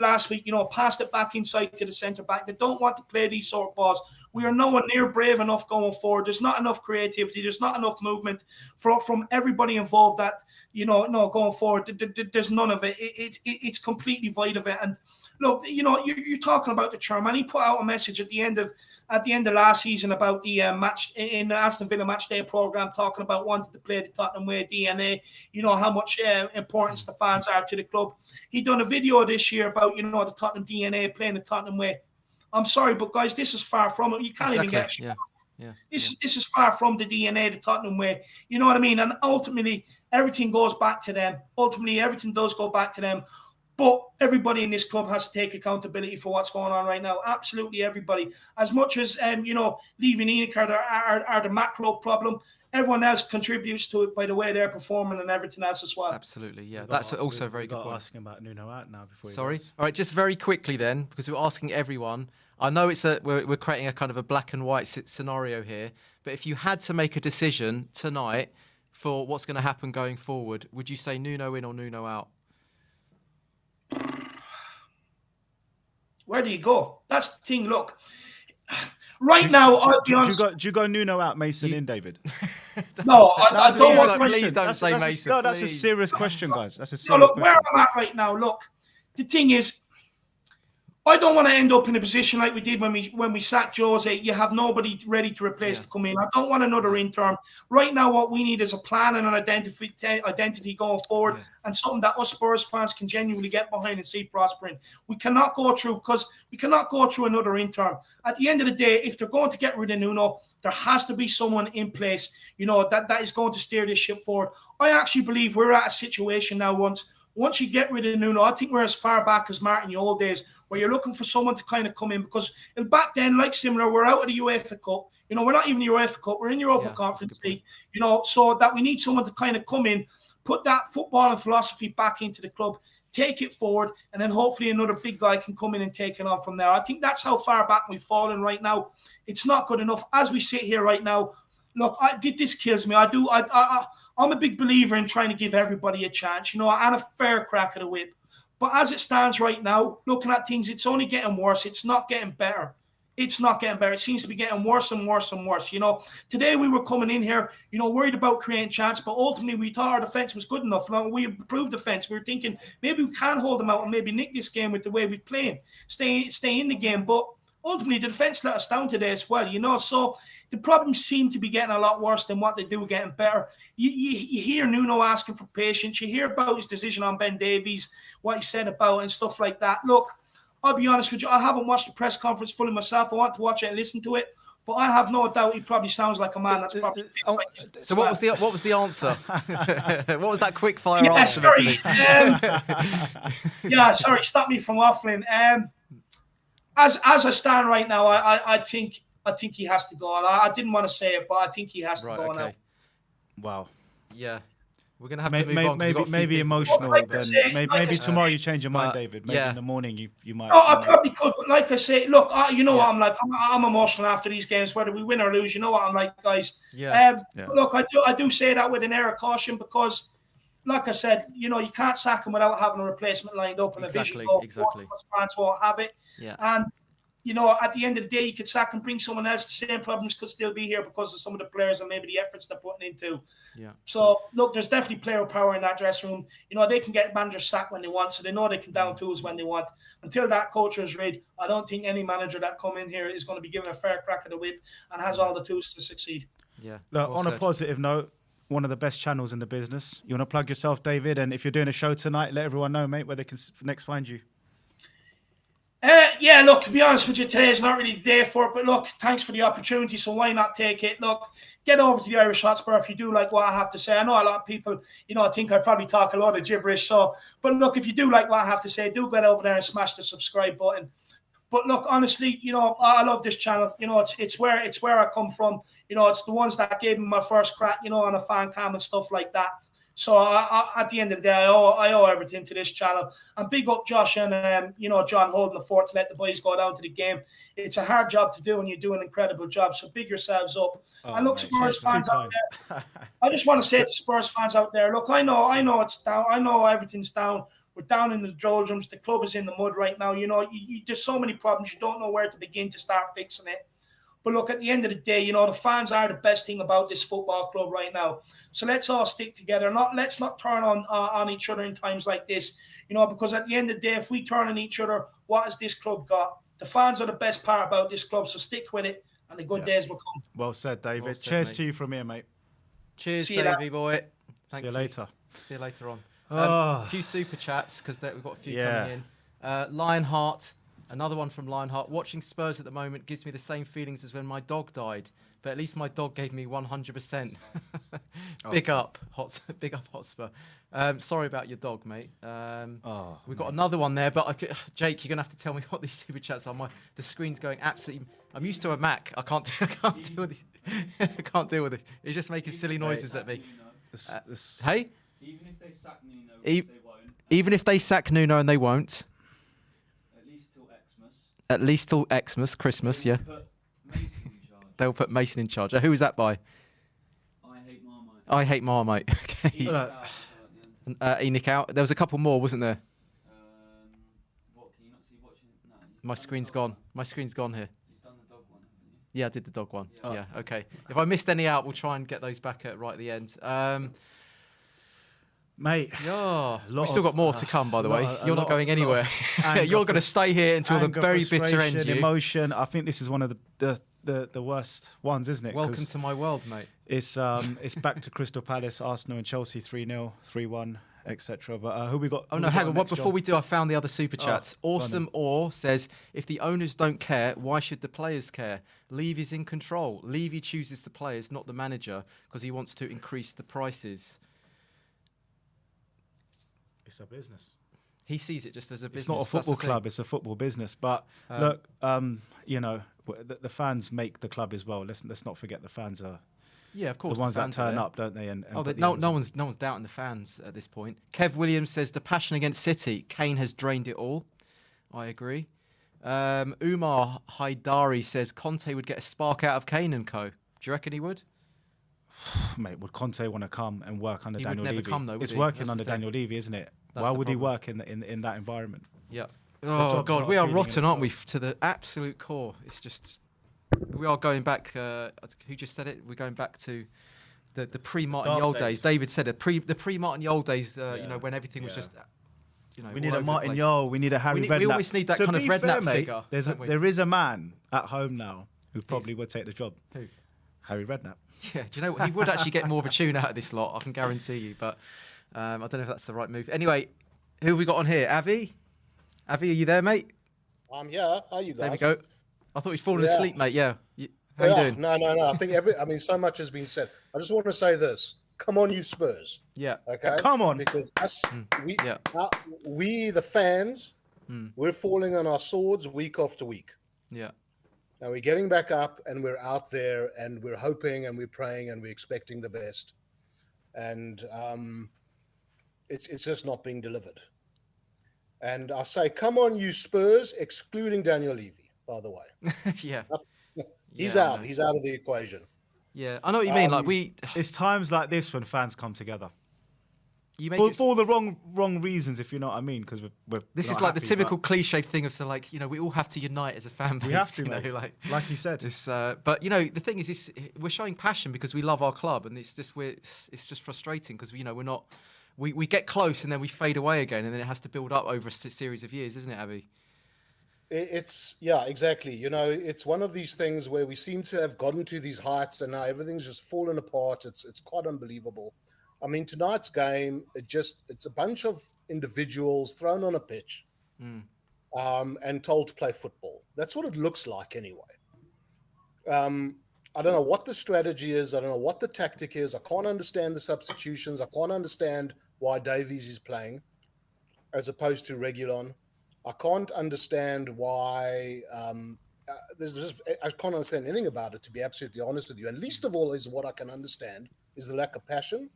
last week, passed it back inside to the centre-back. They don't want to play these sort of balls. We are nowhere near brave enough going forward. There's not enough creativity. There's not enough movement from everybody involved that, going forward. There's none of it. It's completely void of it. And look, you're talking about the chairman. He put out a message at the end of last season about the match in the Aston Villa match day program, talking about wanting to play the Tottenham way DNA. How much importance the fans are to the club. He done a video this year about the Tottenham DNA, playing the Tottenham way. I'm sorry, but guys, this is far from it. You can't even get. This is far from the DNA, the Tottenham way. You know what I mean? And ultimately, everything goes back to them. Ultimately, everything does go back to them. But everybody in this club has to take accountability for what's going on right now. Absolutely everybody. As much as, leaving Enoch are the macro problem, everyone else contributes to it by the way they're performing and everything else as well. Absolutely, yeah. That's also a very good point. Asking about Nuno out now before. Sorry. All right, just very quickly then, because we're asking everyone. I know we're creating a kind of a black and white scenario here, but if you had to make a decision tonight for what's going to happen going forward, would you say Nuno in or Nuno out? Where do you go? That's the thing. Look, right now, I'll be honest. Do you go Nuno out, Mason in, David? No, I That's don't a want serious to. question. Please don't say that's Mason. No, that's a please. serious question, guys. That's a No, serious look, question. where I'm at right now, look, the thing is, I don't want to end up in a position like we did when we sacked Jose. You have nobody ready to replace to come in. I don't want another interim. Right now, what we need is a plan and an identity going forward, and something that us Spurs fans can genuinely get behind and see prospering. We cannot go through another interim. At the end of the day, if they're going to get rid of Nuno, there has to be someone in place, that is going to steer this ship forward. I actually believe we're at a situation now. Once you get rid of Nuno, I think we're as far back as Martin, the old days, where you're looking for someone to kind of come in, because back then, like similar, we're out of the UEFA Cup. We're not even UEFA Cup. We're in Europa Conference League. So that we need someone to kind of come in, put that football and philosophy back into the club, take it forward, and then hopefully another big guy can come in and take it on from there. I think that's how far back we've fallen right now. It's not good enough. As we sit here right now, look, this kills me. I'm a big believer in trying to give everybody a chance, and a fair crack at the whip. But as it stands right now, looking at things, it's only getting worse. It's not getting better. It's not getting better. It seems to be getting worse and worse and worse. Today we were coming in here, worried about creating chance, but ultimately we thought our defense was good enough. Now, we improved defense. We were thinking maybe we can hold them out and maybe nick this game with the way we play, stay in the game. But ultimately, the defense let us down today as well. So the problems seem to be getting a lot worse than what they do, getting better. You hear Nuno asking for patience. You hear about his decision on Ben Davies, what he said about and stuff like that. Look, I'll be honest with you. I haven't watched the press conference fully myself. I want to watch it and listen to it. But I have no doubt he probably sounds like a man that's probably feels like he's So what was the answer? What was that quick fire answer? Sorry. Sorry. Stop me from waffling. As I stand right now, I think he has to go on. I didn't want to say it, but I think he has to go on now. Wow. Yeah. We're going to have to move on. Maybe emotional. Maybe tomorrow you change your mind, David. Maybe in the morning you might. No, I probably could. But like I say, look, what I'm like. I'm emotional after these games, whether we win or lose. You know what I'm like, guys. Look, I do say that with an air of caution because, like I said, you can't sack him without having a replacement lined up and a vision. Exactly. Fans won't have it. Yeah. And at the end of the day, you could sack and bring someone else. The same problems could still be here because of some of the players and maybe the efforts they're putting into. Yeah. So, look, there's definitely player power in that dressing room. They can get managers sacked when they want, so they know they can down tools when they want. Until that culture is rid, I don't think any manager that come in here is going to be given a fair crack at the whip and has all the tools to succeed. Yeah. Look, on a positive note, one of the best channels in the business. You want to plug yourself, David? And if you're doing a show tonight, let everyone know, mate, where they can next find you. Look, to be honest with you, today is not really there for it, but look, thanks for the opportunity, so why not take it? Look, get over to the Irish Hotspur if you do like what I have to say. I know a lot of people, I think I probably talk a lot of gibberish, but look, if you do like what I have to say, do get over there and smash the subscribe button. But look, honestly, I love this channel. It's where I come from. It's the ones that gave me my first crack, on a fan cam and stuff like that. So at the end of the day, I owe everything to this channel. And big up Josh and John holding the fort to let the boys go down to the game. It's a hard job to do, and you do an incredible job. So big yourselves up. And look, Spurs fans out there, I just want to say to Spurs fans out there, look, I know it's down. I know everything's down. We're down in the doldrums. The club is in the mud right now. There's so many problems. You don't know where to begin to start fixing it. But look, at the end of the day, the fans are the best thing about this football club right now. So let's all stick together. Let's not turn on each other in times like this, because at the end of the day, if we turn on each other, what has this club got? The fans are the best part about this club, so stick with it, and the good days will come. Well said, David. Well said, cheers mate. to you from here, mate. Cheers, Davey boy. See you later. See you later on. A few super chats, because we've got a few coming in. Lionheart. Another one from Lionheart. Watching Spurs at the moment gives me the same feelings as when my dog died, but at least my dog gave me 100%. Big up Hotspur. Sorry about your dog, mate. We've got another one there, but Jake, you're gonna have to tell me what these super chats are. The screen's going absolutely. I'm used to a Mac. I can't deal with it. I can't deal with it. It's just making silly noises at me. Hey. Even if they sack Nuno, they won't. Even if they sack Nuno and they won't. At least till Xmas, Christmas, yeah. They'll put Mason in charge. Who is that by? I Hate Marmite. Okay. Enoch out. There was a couple more, wasn't there? What, can you not see watching? No. My screen's gone. My screen's gone here. Yeah, I did the dog one. Yeah, okay. If I missed any out, we'll try and get those back at right at the end. Mate, Yeah, we've still got more to come, by the way. You're not going anywhere. anger, You're going to stay here until the anger, very bitter end. frustration, You. emotion. I think this is one of the worst ones, isn't it? Welcome 'Cause to my world, mate. it's back to Crystal Palace, Arsenal, and Chelsea 3-0, 3-1, etc. But who we got? Oh who no, we hang got on. next, Before John? we do, I found the other super chats. go on Awesome Orr says, if the owners don't care, why should the players care? Levy's in control. Levy chooses the players, not the manager, because he wants to increase the prices. It's a business. He sees it just as a business. It's not a That's the football thing. club; it's a football business. But look, you know, the fans make the club as well. Let's not forget the fans are Yeah, of course. the ones that fans are turn there. up, don't they? And Oh, put the no hours in. one's doubting the fans at this point. Kev Williams says the passion against City. Kane has drained it all. I agree. Umar Haidari says Conte would get a spark out of Kane and co. Do you reckon he would? Mate, would Conte want to come and work under He would Daniel never Levy? come though, would It's he? working That's under the thing. Daniel Levy, isn't it? That's Why the would he problem. work in that environment? Yeah. The Oh job's God, not we are appealing in rotten, aren't we? itself. To the absolute core. It's just we are going back. Who just said it? We're going back to the pre-Martin dark Yol days. days. David said it. The pre-Martin Yol days. You Yeah. know, when everything was Yeah. just. You know, We all need over a the Martin place. Yole. We need a Harry We Redknapp. always need that To kind of be Redknapp fair, mate, figure, don't we? there is a man at home now who probably would take the job. Who? Harry Redknapp. Yeah, do you know what? He would actually get more of a tune out of this lot, I can guarantee you. But I don't know if that's the right move. Anyway, who have we got on here? Avi? Avi, are you there, mate? I'm here. How you guys? There we go. I thought he'd fallen Yeah. asleep, mate. Yeah. How you doing? No. I think so much has been said. I just want to say this. Come on, you Spurs. Yeah. Okay. Come on. Because us, Yeah. we the fans, we're falling on our swords week after week. Yeah. Now we're getting back up and we're out there and we're hoping and we're praying and we're expecting the best. And it's just not being delivered. And I say, come on, you Spurs, excluding Daniel Levy, by the way. Yeah. He's Yeah, I out. know. He's out of the equation. Yeah. I know what you mean. Like It's times like this when fans come together you make for, it, for the wrong reasons, if you know what I mean. Because this is like the typical cliche thing of like, you know, we all have to unite as a fan base. We have to, you know, mate. like you said. It's, but you know, the thing is, we're showing passion because we love our club, and it's just frustrating because you know we're not. We get close and then we fade away again, and then it has to build up over a series of years, isn't it, Abby? It's yeah, exactly. You know, it's one of these things where we seem to have gotten to these heights and now everything's just fallen apart. It's quite unbelievable. I mean, tonight's game, it's a bunch of individuals thrown on a pitch and told to play football. That's what it looks like anyway. I don't know what the strategy is. I don't know what the tactic is. I can't understand the substitutions. I can't understand why Davies is playing as opposed to Reguilon. I can't understand why I can't understand anything about it, to be absolutely honest with you. And least of all is what I can understand is the lack of passion,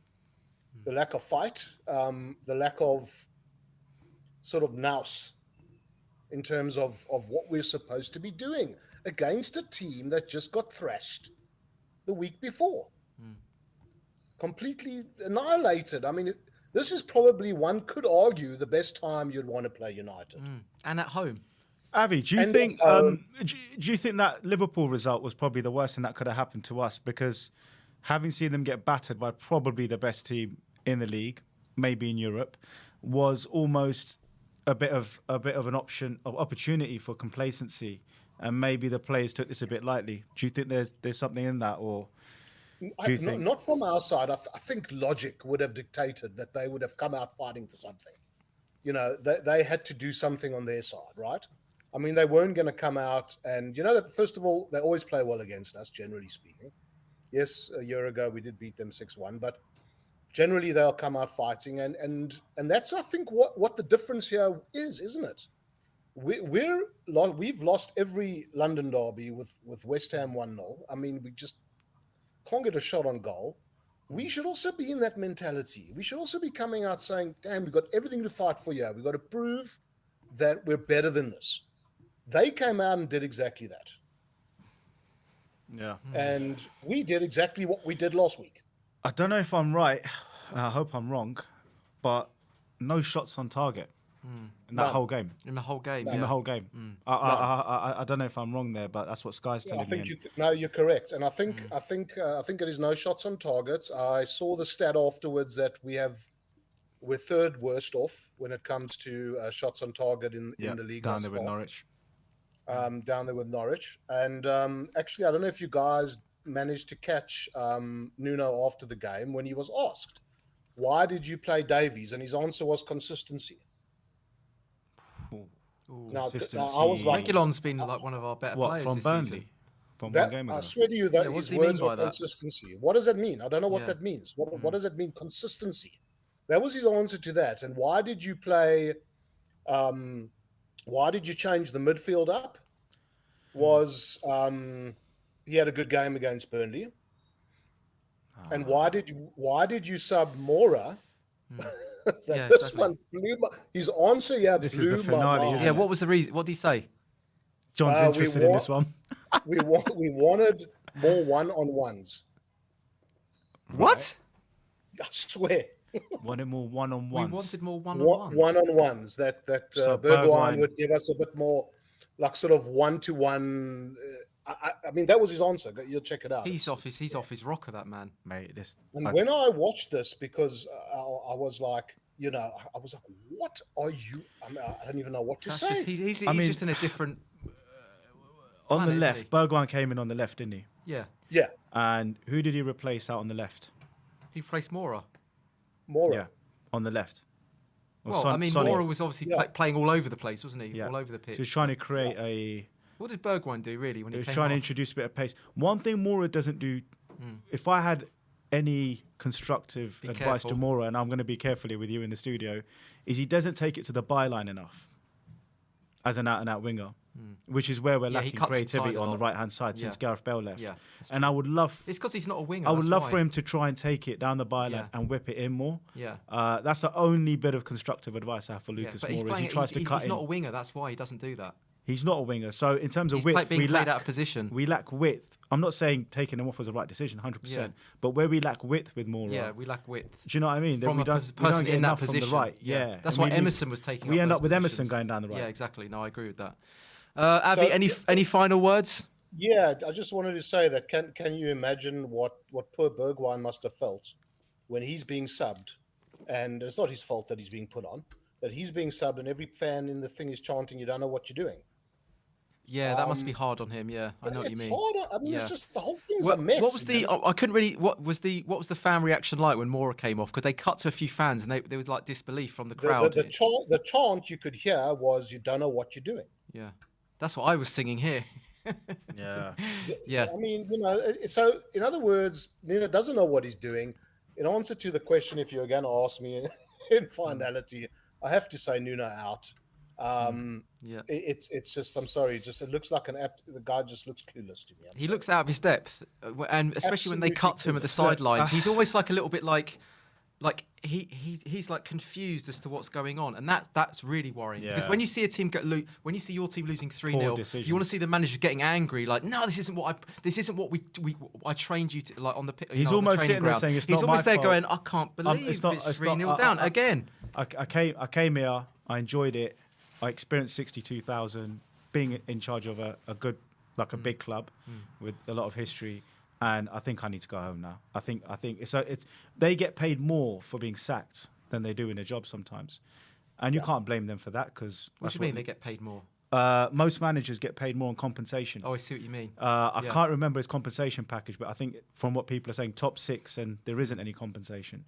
the lack of fight, the lack of sort of nous in terms of what we're supposed to be doing against a team that just got thrashed the week before. Completely annihilated. I mean, this is probably, one could argue, the best time you'd want to play United. And at home. Avi, do you And, think do you think that Liverpool result was probably the worst thing that could have happened to us? Because having seen them get battered by probably the best team in the league, maybe in Europe, was almost a bit of an opportunity for complacency, and maybe the players took this a bit lightly. Do you think there's something in that, or do you think? Not from our side. I think logic would have dictated that they would have come out fighting for something. You know, they had to do something on their side, right? I mean, they weren't going to come out and, you know, that first of all, they always play well against us, generally speaking. Yes, a year ago we did beat them 6-1, but generally they'll come out fighting, and that's, I think, what the difference here is, isn't it? We've lost every London derby with West Ham 1-0. I mean, we just can't get a shot on goal. We should also be in that mentality. We should also be coming out saying, damn, we've got everything to fight for here. We've got to prove that we're better than this. They came out and did exactly that. Yeah. And we did exactly what we did last week. I don't know if I'm right. I hope I'm wrong, but no shots on target. in that None. whole game. In the whole game, In the whole game. I don't know if I'm wrong there, but that's what Sky's Yeah, I telling me. think you're correct, and I think it is no shots on targets. I saw the stat afterwards that we're third worst off when it comes to shots on target in the league down thus there with far. Norwich. Down there with Norwich, and actually, I don't know if you guys managed to catch Nuno after the game when he was asked, "Why did you play Davies?" and his answer was consistency. Now, I was like, Reguilon's been like one of our better What, players from this Burnley? season. From that, one game ago. I swear to you that Yeah, what his does he mean words by were that? consistency. What does that mean? I don't know what Yeah. that means. What does that mean? Consistency. That was his answer to that. And why did you play? Why did you change the midfield up? Was he had a good game against Burnley? And why did you sub Mora? Yeah, This exactly. one blew his answer. Yeah, This is blew the my finale, mind. isn't Yeah, it? what was the reason? What did he say? John's we interested in this one. we wanted more one-on-ones. What? I swear. Wanted more We one-on-ones. wanted more one-on-ones. One-on-ones that So Bergwijn Bergwijn- would give us a bit more, like sort of one-to-one. I mean, that was his answer. You'll check it out. He's off his rocker, that man. Mate, this. And when I watched this, because I was like, I was like, what are you? I don't even know what to That's say. just, he's I mean- just in a different. on the planet, isn't left, he? Bergwijn came in on the left, didn't he? Yeah, Yeah, And who did he replace out on the left? he placed Mora. Mora. Yeah, on the left. Or Well, I mean, Sonny. Mora was obviously Yeah. playing all over the place, wasn't he? Yeah. All over the pitch. So he's trying to create a. What did Bergwijn do really when He he was came trying to off? introduce a bit of pace. One thing Mora doesn't do. If I had any constructive Be advice to careful. Mora, and I'm going to be carefully with you in the studio, is he doesn't take it to the byline enough as an out-and-out winger, which is where we're Yeah, he lacking cuts creativity inside a on the lot. right-hand side since Yeah. Gareth Bale left. Yeah, And I would love. it's because he's not a winger. I would that's love why. for him to try and take it down the byline Yeah. and whip it in more. Yeah. That's the only bit of constructive advice I have for Yeah, Lucas but he's Moura. Is playing. he tries to cut he's in. not a winger. That's why he doesn't do that. He's not a winger. So in terms of He's width, being we played lack out of position. We lack width. I'm not saying taking him off was the right decision, 100%. But where we lack width with Moura, Yeah, we lack width. do you know what I mean? Then From we a don't, person we don't get in that enough position. from the right. Yeah, That's And why we need- Emerson was taking. We up end those up with Emerson positions. going down the right. Yeah, exactly. No, I agree with that. Avi, So- any final words? Yeah, I just wanted to say that can you imagine what poor Bergwijn must have felt when he's being subbed, and it's not his fault that he's being put on, that he's being subbed, and every fan in the thing is chanting, "You don't know what you're doing." Yeah, that must be hard on him. Yeah, I know what you It's mean. hard. I mean, Yeah. it's just the whole thing's a What, mess. what was the? man. I couldn't really. What was the fan reaction like when Mora came off? Because they cut to a few fans and there was like disbelief from the crowd. The chant you could hear was, "You don't know what you're doing." Yeah, that's what I was singing here. Yeah. Yeah. I mean, so in other words, Nina doesn't know what he's doing. In answer to the question, if you're going to ask me in finality, I have to say Nuno out. Yeah. It's just, I'm sorry, just it looks like the guy just looks clueless to me. He looks out of his depth, and especially when they Absolutely cut to him at the clueless. sidelines, he's always like a little bit like he's like confused as to what's going on, and that's really worrying. Because Yeah. when you see a team when you see your team losing 3-0, you decisions. want to see the manager getting angry, like, no, this isn't what I trained you to, like, on the pitch. He's on the almost training sitting there ground. saying, "It's he's not almost my there fault. going, I can't believe it's not- it's it's not- 3-0 down again. I came here. I enjoyed it. I experienced 62,000 being in charge of a good, like a big club with a lot of history, and I think I need to go home now. I think it's they get paid more for being sacked than they do in a job sometimes, and you can't blame them for that because What do you mean they get paid more? most managers get paid more on compensation. Oh, I see what you mean. I Yeah. can't remember his compensation package, but I think from what people are saying, top 6, and there isn't any compensation.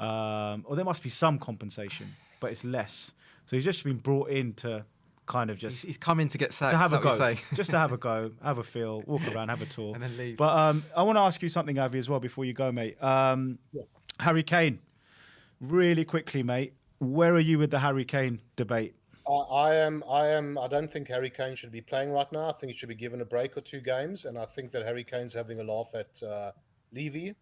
Or there must be some compensation, but it's less. So he's just been brought in to kind of just He's come in to get sacked. to have is a that what go, you're saying? just to have a go, have a feel, walk around, have a tour, And then leave. But I want to ask you something, Avi, as well before you go, mate. Harry Kane, really quickly, mate. Where are you with the Harry Kane debate? I am. I don't think Harry Kane should be playing right now. I think he should be given a break or 2 games, and I think that Harry Kane's having a laugh at Levy,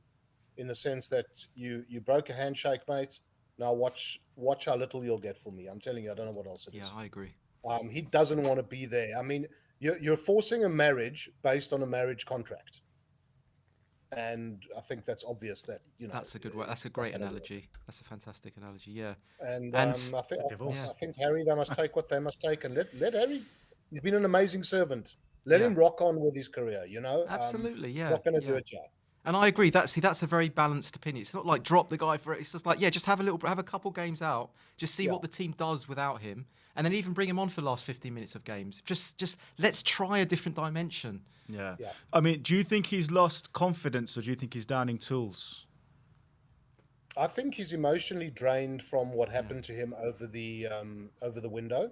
in the sense that you broke a handshake, mate. Now watch how little you'll get from me. I'm telling you, I don't know what else it Yeah, is. I agree. He doesn't want to be there. I mean, you're forcing a marriage based on a marriage contract. and I think that's obvious that That's a good one. That's a it's not great gonna work. analogy. That's a fantastic analogy. Yeah. And And I think It's a divorce. I think Harry, they must take what they must take, and let Harry. He's been an amazing servant. Let yeah, him rock on with his career. absolutely. Yeah. Not going to do Yeah. it, yeah. And I agree. That's a very balanced opinion. It's not like drop the guy for it. It's just like, yeah, just have a couple games out, just see Yeah. what the team does without him, and then even bring him on for the last 15 minutes of games. Just let's try a different dimension. Yeah. Yeah. I mean, do you think he's lost confidence, or do you think he's downing tools? I think he's emotionally drained from what happened to him over the window.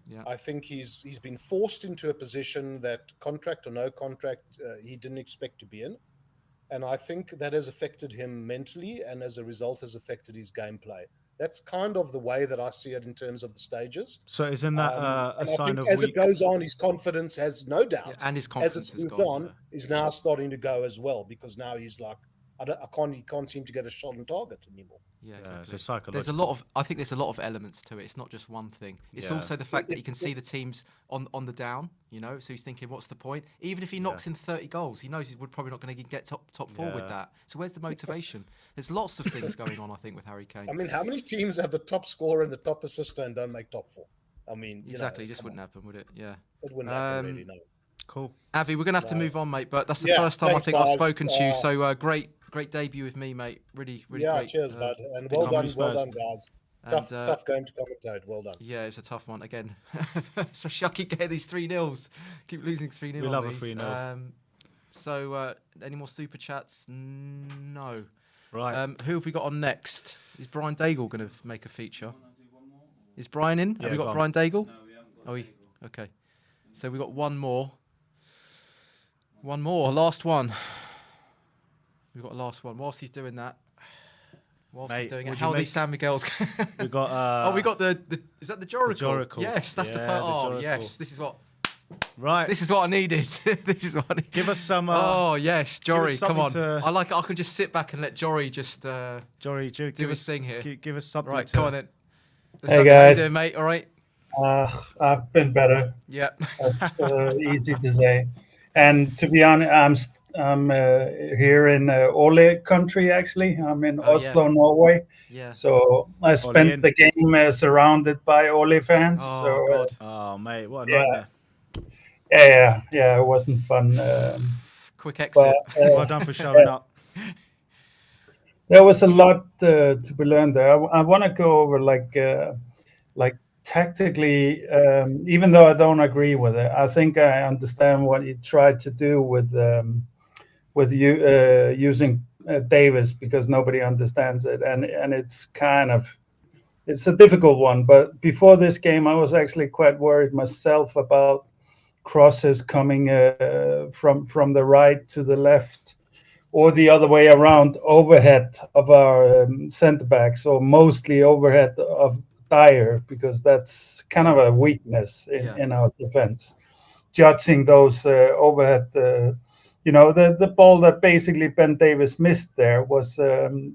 Yeah. I think he's been forced into a position that, contract or no contract, he didn't expect to be in, and I think that has affected him mentally, and as a result, has affected his gameplay. That's kind of the way that I see it in terms of the stages. So isn't that a And I sign think of as weak? it goes on, his confidence has no doubt, and his as confidence it's has moved gone. on, is now starting to go as well, because now he's like, he can't seem to get a shot on target anymore. Yeah, Yeah, exactly. so psychological. I think there's a lot of elements to it. It's not just one thing. It's Yeah. also the fact that you can see the teams on the down, so he's thinking, what's the point? Even if he knocks in 30 goals, he knows we're probably not going to get top four with Yeah. that. So where's the motivation? There's lots of things going on, I think, with Harry Kane. I mean, how many teams have the top scorer and the top assister and don't make top four? I mean, Exactly, it just come wouldn't on. happen, would it? Yeah. It wouldn't happen, really, no. Cool. Avi, we're going to have to move on, mate, but that's the Yeah, first time thanks, I think I've guys. spoken to you. So great debut with me, mate. Really Yeah, great. cheers, bud. And big well up. done, Spurs. guys. And, Tough game to commentate. Well done. Yeah, it's a tough one again. Especially I keep getting these 3-0s. Keep losing 3-0. We love a these. 3-0. So, any more super chats? No. Right. Who have we got on next? Is Brian Daigle going to make a feature? Is Brian in? Yeah, Have we got go on. Brian Daigle? No, we haven't. Okay. So we got one more. One more. Last one. We've got a last one. Whilst he's doing that. Mate, would you How are make- these San Miguel's? We got. we got the. Is that the Joracle? Joracle. Yes, that's Yeah, the. the Oh, Joracle. yes. This is what Right. I needed. This is what I needed. Give us some. Oh yes, Jory, us come on. something to- I like it. I can just sit back and let Jory just Jory, do give his us thing here. Give us something. Right, to, come on then. Hey, How you guys. doing, mate? All right. I've been better. Yeah. That's easy to say. And to be honest, I'm here in Ole country, actually. I'm in Oh, Oslo, Norway. Yeah. So I in. spent the game surrounded by Ole fans. Oh so, God. Oh mate, what a yeah. nightmare. Yeah, it wasn't fun. Quick exit. But Well done for showing up. there was a lot to be learned there. I want to go over like tactically, even though I don't agree with it. I think I understand what you tried to do with you using Davis, because nobody understands it, and it's a difficult one. But before this game, I was actually quite worried myself about crosses coming from the right to the left, or the other way around, overhead of our centre backs, or mostly overhead of Dyer, because that's kind of a weakness in our defense. Judging those overhead, the ball that basically Ben Davis missed there was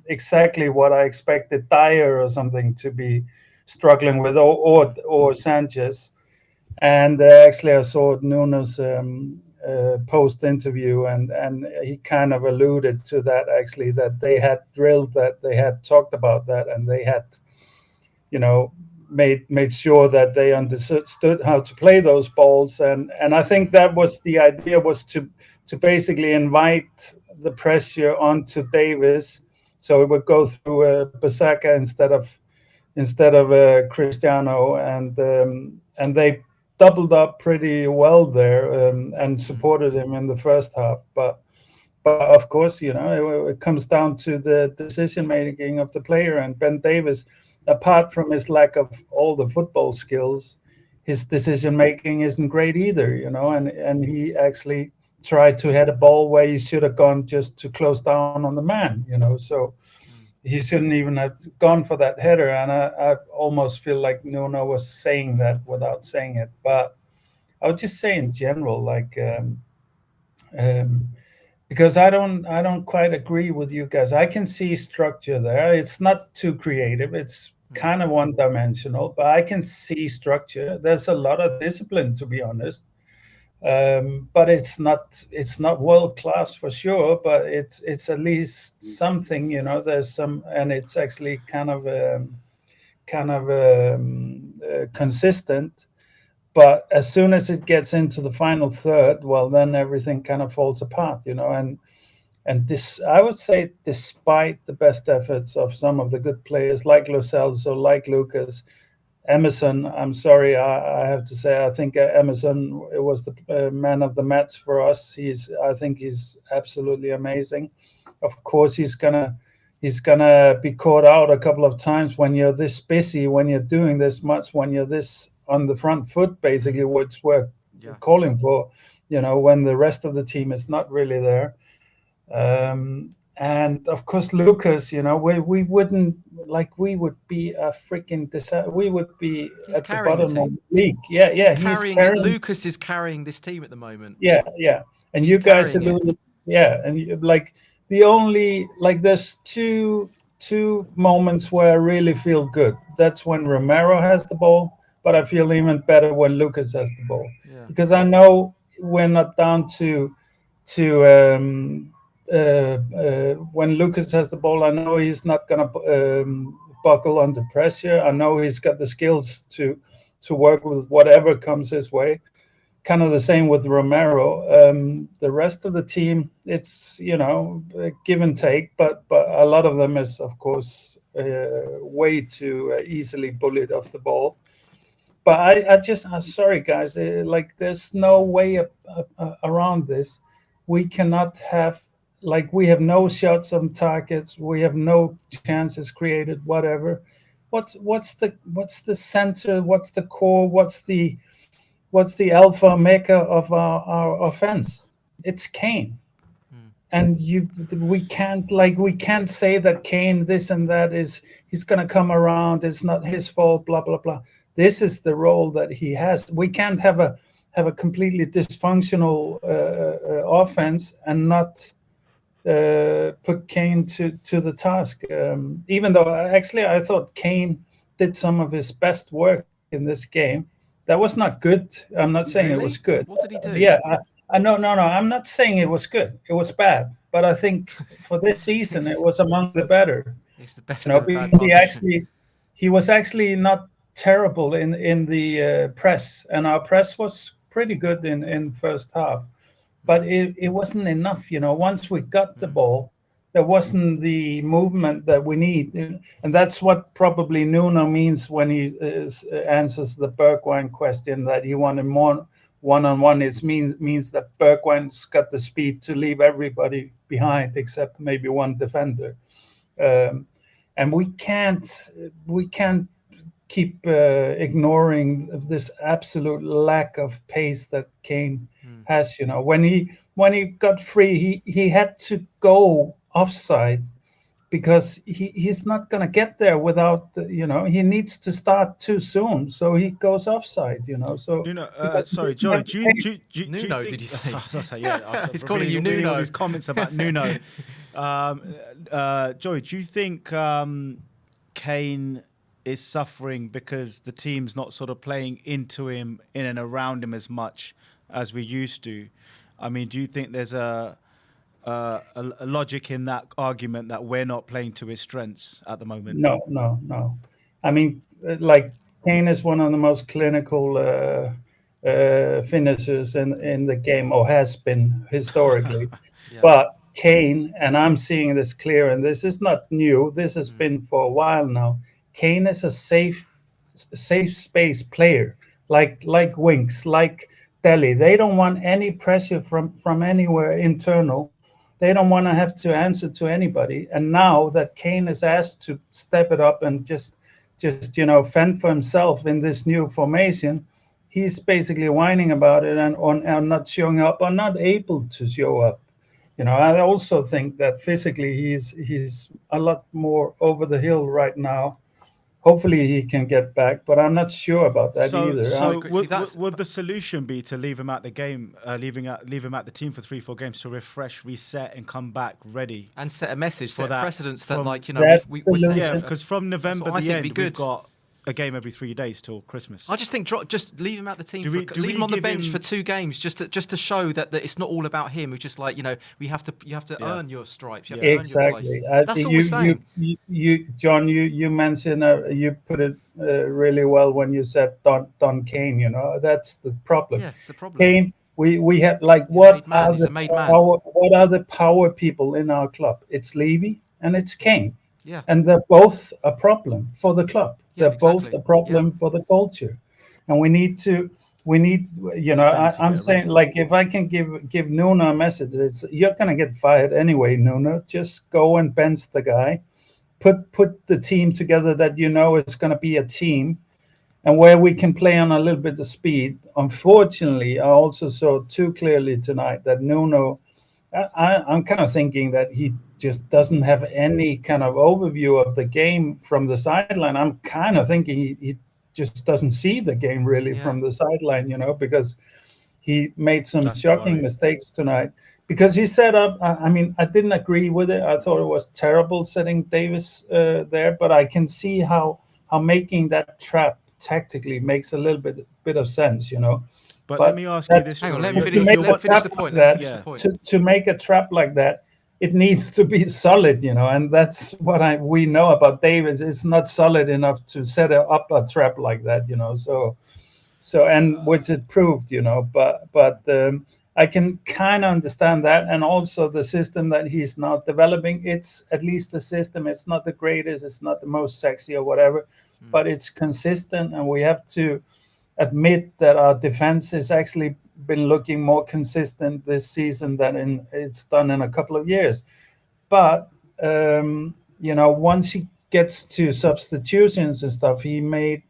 exactly what I expected Dyer or something to be struggling with, or Sanchez. And actually, I saw Nuno's post interview, and he kind of alluded to that, actually, that they had drilled that, they had talked about that, and they had, made sure that they understood how to play those balls. And I think that was the idea, was to basically invite the pressure onto Davis, so it would go through Basaka instead of Cristiano, and they doubled up pretty well there, and supported him in the first half. But of course, it comes down to the decision making of the player. And Ben Davis, apart from his lack of all the football skills, his decision making isn't great either. And he actually tried to head a ball where he should have gone just to close down on the man. So he shouldn't even have gone for that header. And I almost feel like Nuno was saying that without saying it. But I would just say in general, because I don't quite agree with you guys. I can see structure there. It's not too creative. It's kind of one-dimensional, but I can see structure. There's a lot of discipline, to be honest. But it's not world class for sure. But it's at least something, you know. There's some, and it's actually consistent. But as soon as it gets into the final third, well, then everything kind of falls apart, you know. And this, I would say, despite the best efforts of some of the good players like Lo Celso, like Lucas, Emerson, I'm sorry, I have to say, I think Emerson was the man of the match for us. I think he's absolutely amazing. Of course, he's gonna be caught out a couple of times when you're this busy, when you're doing this much, when you're this on the front foot, basically, which we're calling for. You know, when the rest of the team is not really there. And of course, Lucas, you know, we wouldn't, like, we would be a freaking we would be He's at the carrying the bottom of team. the league. Yeah, he's carrying. Lucas is carrying this team at the moment. Yeah, and He's you guys carrying it. alluded, yeah, and like the only, like, there's two moments where I really feel good. That's when Romero has the ball, but I feel even better when Lucas has the ball, Yeah. because I know we're not down to when Lucas has the ball. I know he's not gonna buckle under pressure. I know he's got the skills to work with whatever comes his way. Kind of the same with Romero. The rest of the team, it's, you know, give and take, but a lot of them is, of course, way too easily bullied off the ball. But I'm sorry, guys. Like, there's no way around this. We cannot have, like, we have no shots on targets. We have no chances created. Whatever. What's the center? What's the core? What's the alpha omega of our offense? It's Kane. And we can't say that Kane, this and that, he's gonna come around. It's not his fault. Blah blah blah. This is the role that he has. We can't have a completely dysfunctional offense and not put Kane to the task. Even though actually I thought Kane did some of his best work in this game. That was not good. I'm not saying it was good. What did he do? Yeah, no. I'm not saying it was good. It was bad. But I think for this season, it was among the better. It's the best You know, of bad because combination. he was actually not terrible in the press, and our press was pretty good in first half. But it wasn't enough. You know, once we got the ball, there wasn't the movement that we need, and that's what probably Nuno means when he answers the Bergwijn question, that he wanted more one-on-one. It means that Bergwijn's got the speed to leave everybody behind except maybe one defender, and we can't keep ignoring this absolute lack of pace that Kane has. You know, when he got free, he had to go offside, because he's not going to get there without, you know, he needs to start too soon, so he goes offside, you know. So Sorry, Jory, do you Nuno, think, did you say? I was gonna say, yeah, He's calling you Nuno. All these comments about Nuno. Jory, do you think Kane is suffering because the team's not sort of playing into him, in and around him as much as we used to? I mean, do you think there's a logic in that argument that we're not playing to his strengths at the moment? No. I mean, like, Kane is one of the most clinical finishers in the game, or has been historically. Yeah. But Kane, and I'm seeing this clear, and this is not new. This has been for a while now. Kane is a safe space player, like Winks, like Delhi. They don't want any pressure from anywhere internal. They don't want to have to answer to anybody. And now that Kane is asked to step it up and just you know, fend for himself in this new formation, he's basically whining about it and not showing up, or not able to show up. You know, I also think that physically he's a lot more over the hill right now. Hopefully he can get back, but I'm not sure about that either. So agree. See, would the solution be to leave him at the game, leave him at the team for 3-4 games to refresh, reset, and come back ready? And set a message, set that- precedence that, from- like, you know, That's we're the saying. solution. Yeah, because from November I the think end, be good. we've got a game every 3 days till Christmas. I just think just leave him out the team. Do we Leave him on the give bench him- for 2 games just to show that it's not all about him. We're just like, you have to earn your stripes. You have to earn your place. Exactly. That's all we're saying. John, you mentioned you put it really well when you said Don Kane. You know, that's the problem. Yeah, it's the problem. Kane, we have like He's a made man. what are the power people in our club? It's Levy and it's Kane. Yeah. And they're both a problem for the club. Yeah, They're both exactly. a problem for the culture. And we need, you know, I'm saying, like, if I can give Nuno a message, it's you're going to get fired anyway, Nuno. Just go and bench the guy. Put the team together that you know is going to be a team and where we can play on a little bit of speed. Unfortunately, I also saw too clearly tonight that Nuno, I'm kind of thinking that he just doesn't have any kind of overview of the game from the sideline. I'm kind of thinking he just doesn't see the game really from the sideline, you know, because he made some shocking mistakes tonight. Because he set up, I mean, I didn't agree with it. I thought it was terrible setting Davis there, but I can see how making that trap tactically makes a little bit of sense, you know. But let me ask you this. Hang on, Troy. let me finish the point. To make a trap like that, it needs to be solid, you know, and that's what we know about Davis. It's not solid enough to set up a trap like that, you know. So and which it proved, you know. But I can kind of understand that, and also the system that he's now developing. It's at least the system. It's not the greatest. It's not the most sexy or whatever, but it's consistent, and we have to admit that our defense has actually been looking more consistent this season than it's done in a couple of years. But you know, once he gets to substitutions and stuff, he made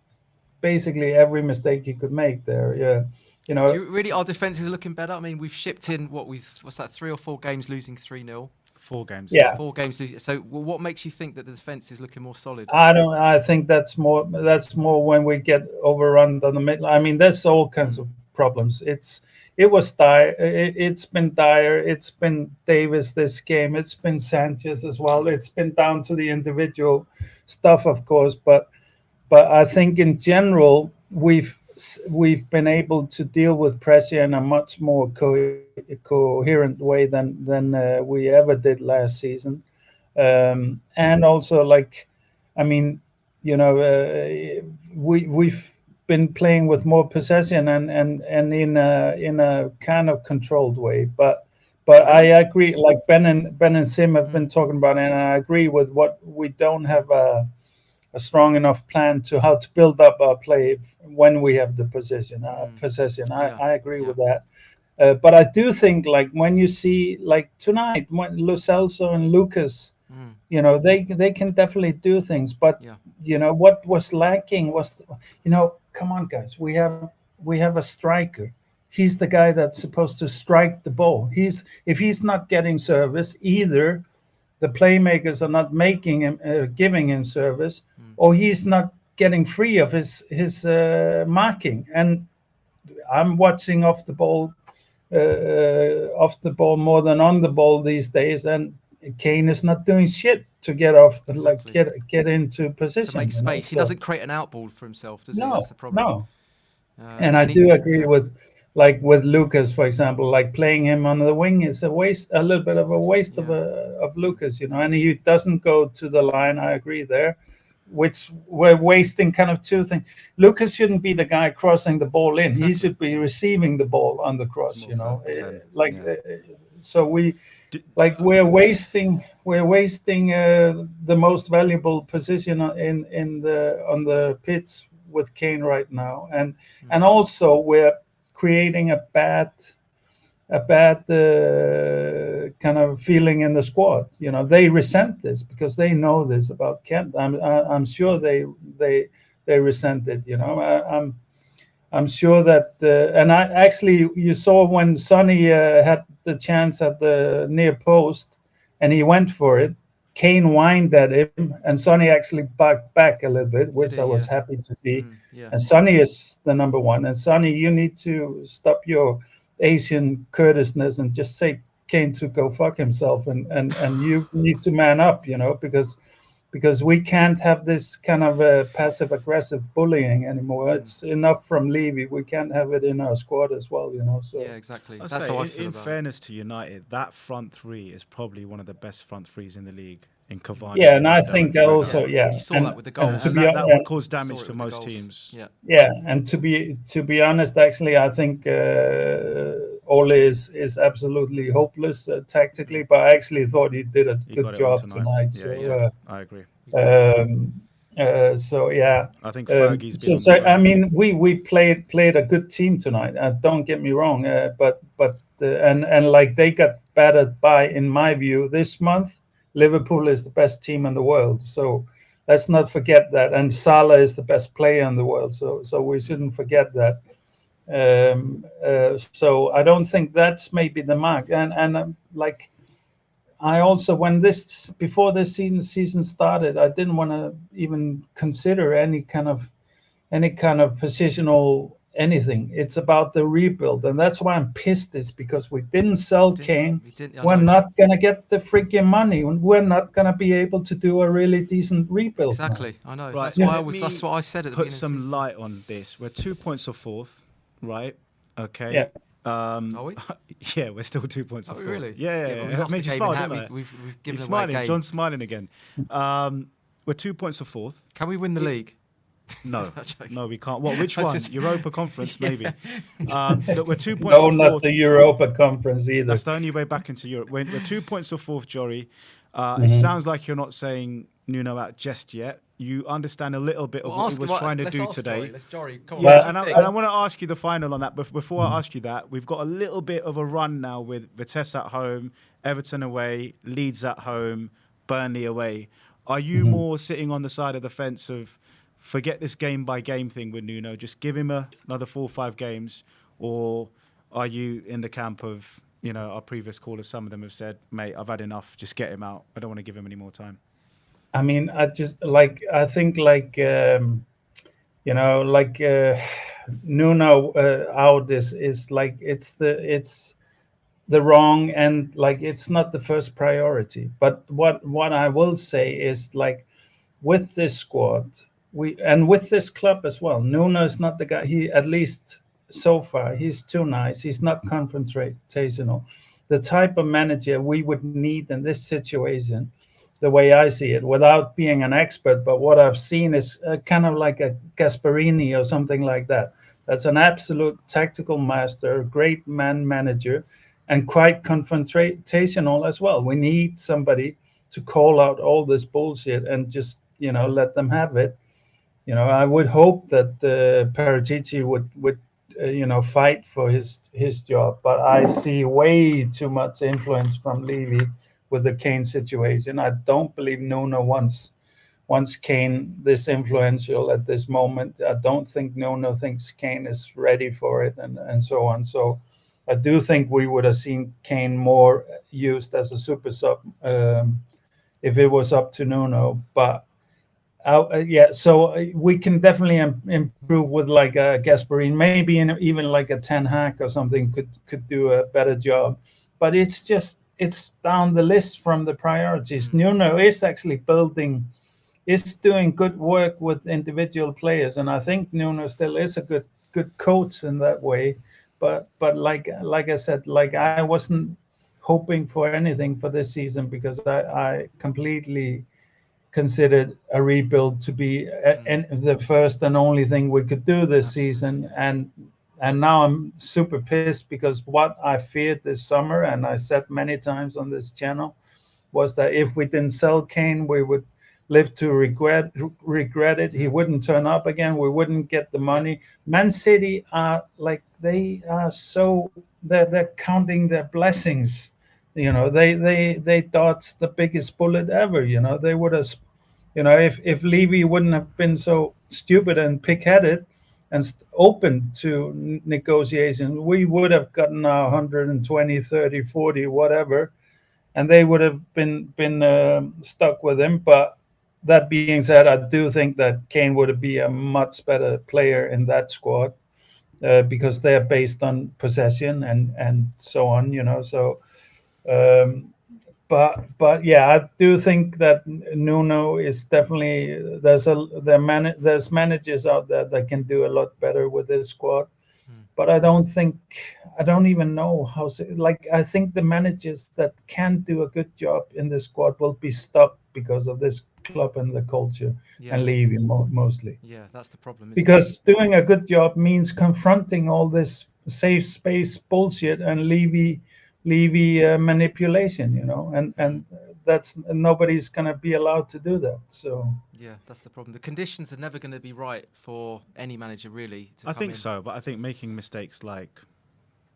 basically every mistake he could make there. Yeah, you know. Really, our defense is looking better. I mean, we've shipped in what's that? 3 or 4 games losing 3-0. 4 games. Yeah. 4 games losing. So, what makes you think that the defense is looking more solid? I think that's more when we get overrun down the middle. I mean, there's all kinds of problems. It was dire. It's been dire. It's been Davis this game. It's been Sanchez as well. It's been down to the individual stuff, of course. But I think in general we've been able to deal with pressure in a much more coherent way than we ever did last season. And also, like, I mean, you know, we've been playing with more possession and in a kind of controlled way. But I agree, like Ben and Sim have been talking about it, and I agree with what we don't have a strong enough plan to how to build up our play when we have the possession. I agree with that. But I do think, like, when you see, like tonight, when Lo Celso and Lucas, you know, they can definitely do things. But you know what was lacking was, you know, come on, guys, we have a striker. He's the guy that's supposed to strike the ball. If he's not getting service, either the playmakers are not making him giving him service, or he's not getting free of his marking. And I'm watching off the ball more than on the ball these days, and Kane is not doing shit to get off, like get into position. To make space. He doesn't create an outball for himself, does he? That's the problem. No. And I do agree with Lucas, for example, like playing him on the wing is a little bit of a waste of Lucas, you know, and he doesn't go to the line. I agree there, which we're wasting kind of 2 things. Lucas shouldn't be the guy crossing the ball in. He should be receiving the ball on the cross, you know, so we're wasting the most valuable position on the pitch with Kane right now, and also we're creating a bad kind of feeling in the squad. You know, they resent this because they know this about Kent. I'm sure they resent it. You know, I'm sure that, and I actually, you saw when Sonny had the chance at the near post, and he went for it. Kane whined at him, and Sonny actually backed back a little bit, which I was happy to see. And Sonny is the number 1. And Sonny, you need to stop your Asian courteousness and just say Kane to go fuck himself, and you need to man up, you know, because because we can't have this kind of passive aggressive bullying anymore. It's enough from Levy. We can't have it in our squad as well, you know. So Yeah, exactly. I'll That's say, how I feel in about it. fairness to United, that front three is probably one of the best front threes in the league. In Cavani, yeah, and I Ronaldo, think and also Yeah, yeah, you saw that with the goals. to and be that would cause Saw damage it to with the most goals. teams. Yeah. yeah, and to be honest, actually, I think Ole is absolutely hopeless tactically, but I actually thought he did a He good got it on job tonight. tonight. Yeah, So I agree. so yeah. I think Fergie's been on So the I ground. mean, we played a good team tonight. Don't get me wrong, but and like they got battered by, in my view, this month. Liverpool is the best team in the world, so let's not forget that. And Salah is the best player in the world, so we shouldn't forget that. So I don't think that's maybe the mark. And like I also, when this before this season started, I didn't want to even consider any kind of positional anything. It's about the rebuild, and that's why I'm pissed. Is because we didn't sell Kane. We didn't. I We're know. not gonna get the freaking money, and we're not gonna be able to do a really decent rebuild. now. Exactly. I know. Right, That's why let me That's what I said at the put beginning. some light on this. We're 2 points off fourth, right? Okay. Yeah. Are we? Yeah, we're still 2 points Are off we fourth. really? Yeah, but we I lost made the you game smile, in hand. didn't I? We've given He's away a smiling. game. John's smiling again. We're 2 points off fourth. Can we win the league? No, joking? no, we can't. Well, which one? Just- Europa Conference, Yeah. maybe. Look, we're 2 points No, off not fourth. the Europa Conference either. That's the only way back into Europe. We're 2 points off fourth, Jory. Mm-hmm. It sounds like you're not saying Nuno out just yet. You understand a little bit of Well, what he ask- was well, trying to let's do ask today. Jory. Let's Jory. Come on. Yeah, what do and you I, think? and I want to ask you the final on that. But before I ask you that, we've got a little bit of a run now with Vitesse at home, Everton away, Leeds at home, Burnley away. Are you more sitting on the side of the fence of forget this game by game thing with Nuno, just give him another 4 or 5 games, or are you in the camp of, our previous callers, some of them have said, mate, I've had enough, just get him out. I don't want to give him any more time. I mean, I think Nuno out is like it's the wrong, and like it's not the first priority. But what I will say is, like, with this squad, and with this club as well, Nuno is not the guy. He, at least so far, he's too nice. He's not confrontational. The type of manager we would need in this situation, the way I see it, without being an expert, but what I've seen is kind of like a Gasparini or something like that. That's an absolute tactical master, great man manager, and quite confrontational as well. We need somebody to call out all this bullshit and just let them have it. I would hope that Paratici would fight for his job, but I see way too much influence from Levy with the Kane situation. I don't believe Nuno wants Kane this influential at this moment. I don't think Nuno thinks Kane is ready for it, and so on. So I do think we would have seen Kane more used as a super sub if it was up to Nuno. But yeah, so we can definitely improve with like a Gasparin, maybe even like a Ten Hag or something could do a better job. But it's down the list from the priorities. Nuno is actually is doing good work with individual players, and I think Nuno still is a good coach in that way. But like I said, like I wasn't hoping for anything for this season because I completely considered a rebuild to be the first and only thing we could do this season. And now I'm super pissed because what I feared this summer, and I said many times on this channel, was that if we didn't sell Kane, we would live to regret it. He wouldn't turn up again. We wouldn't get the money. Man City are like, they are so they're counting their blessings. They dodged the biggest bullet ever. They would have, if Levy wouldn't have been so stupid and pig-headed and open to negotiation, we would have gotten our 120, 30, 40, whatever, and they would have been stuck with him. But that being said, I do think that Kane would be a much better player in that squad because they're based on possession and so on. So, but yeah, I do think that Nuno is definitely there's managers out there that can do a lot better with this squad. But I don't even know like I think the managers that can do a good job in this squad will be stopped because of this club and the culture Yeah. and leaving mostly. Yeah, that's the problem, isn't Because doing a good job means confronting all this safe space bullshit and Levy manipulation, and that's nobody's gonna be allowed to do that. So it? Yeah, that's the problem. The conditions are never going to be right for any manager really to I come think in. so, but I think making mistakes like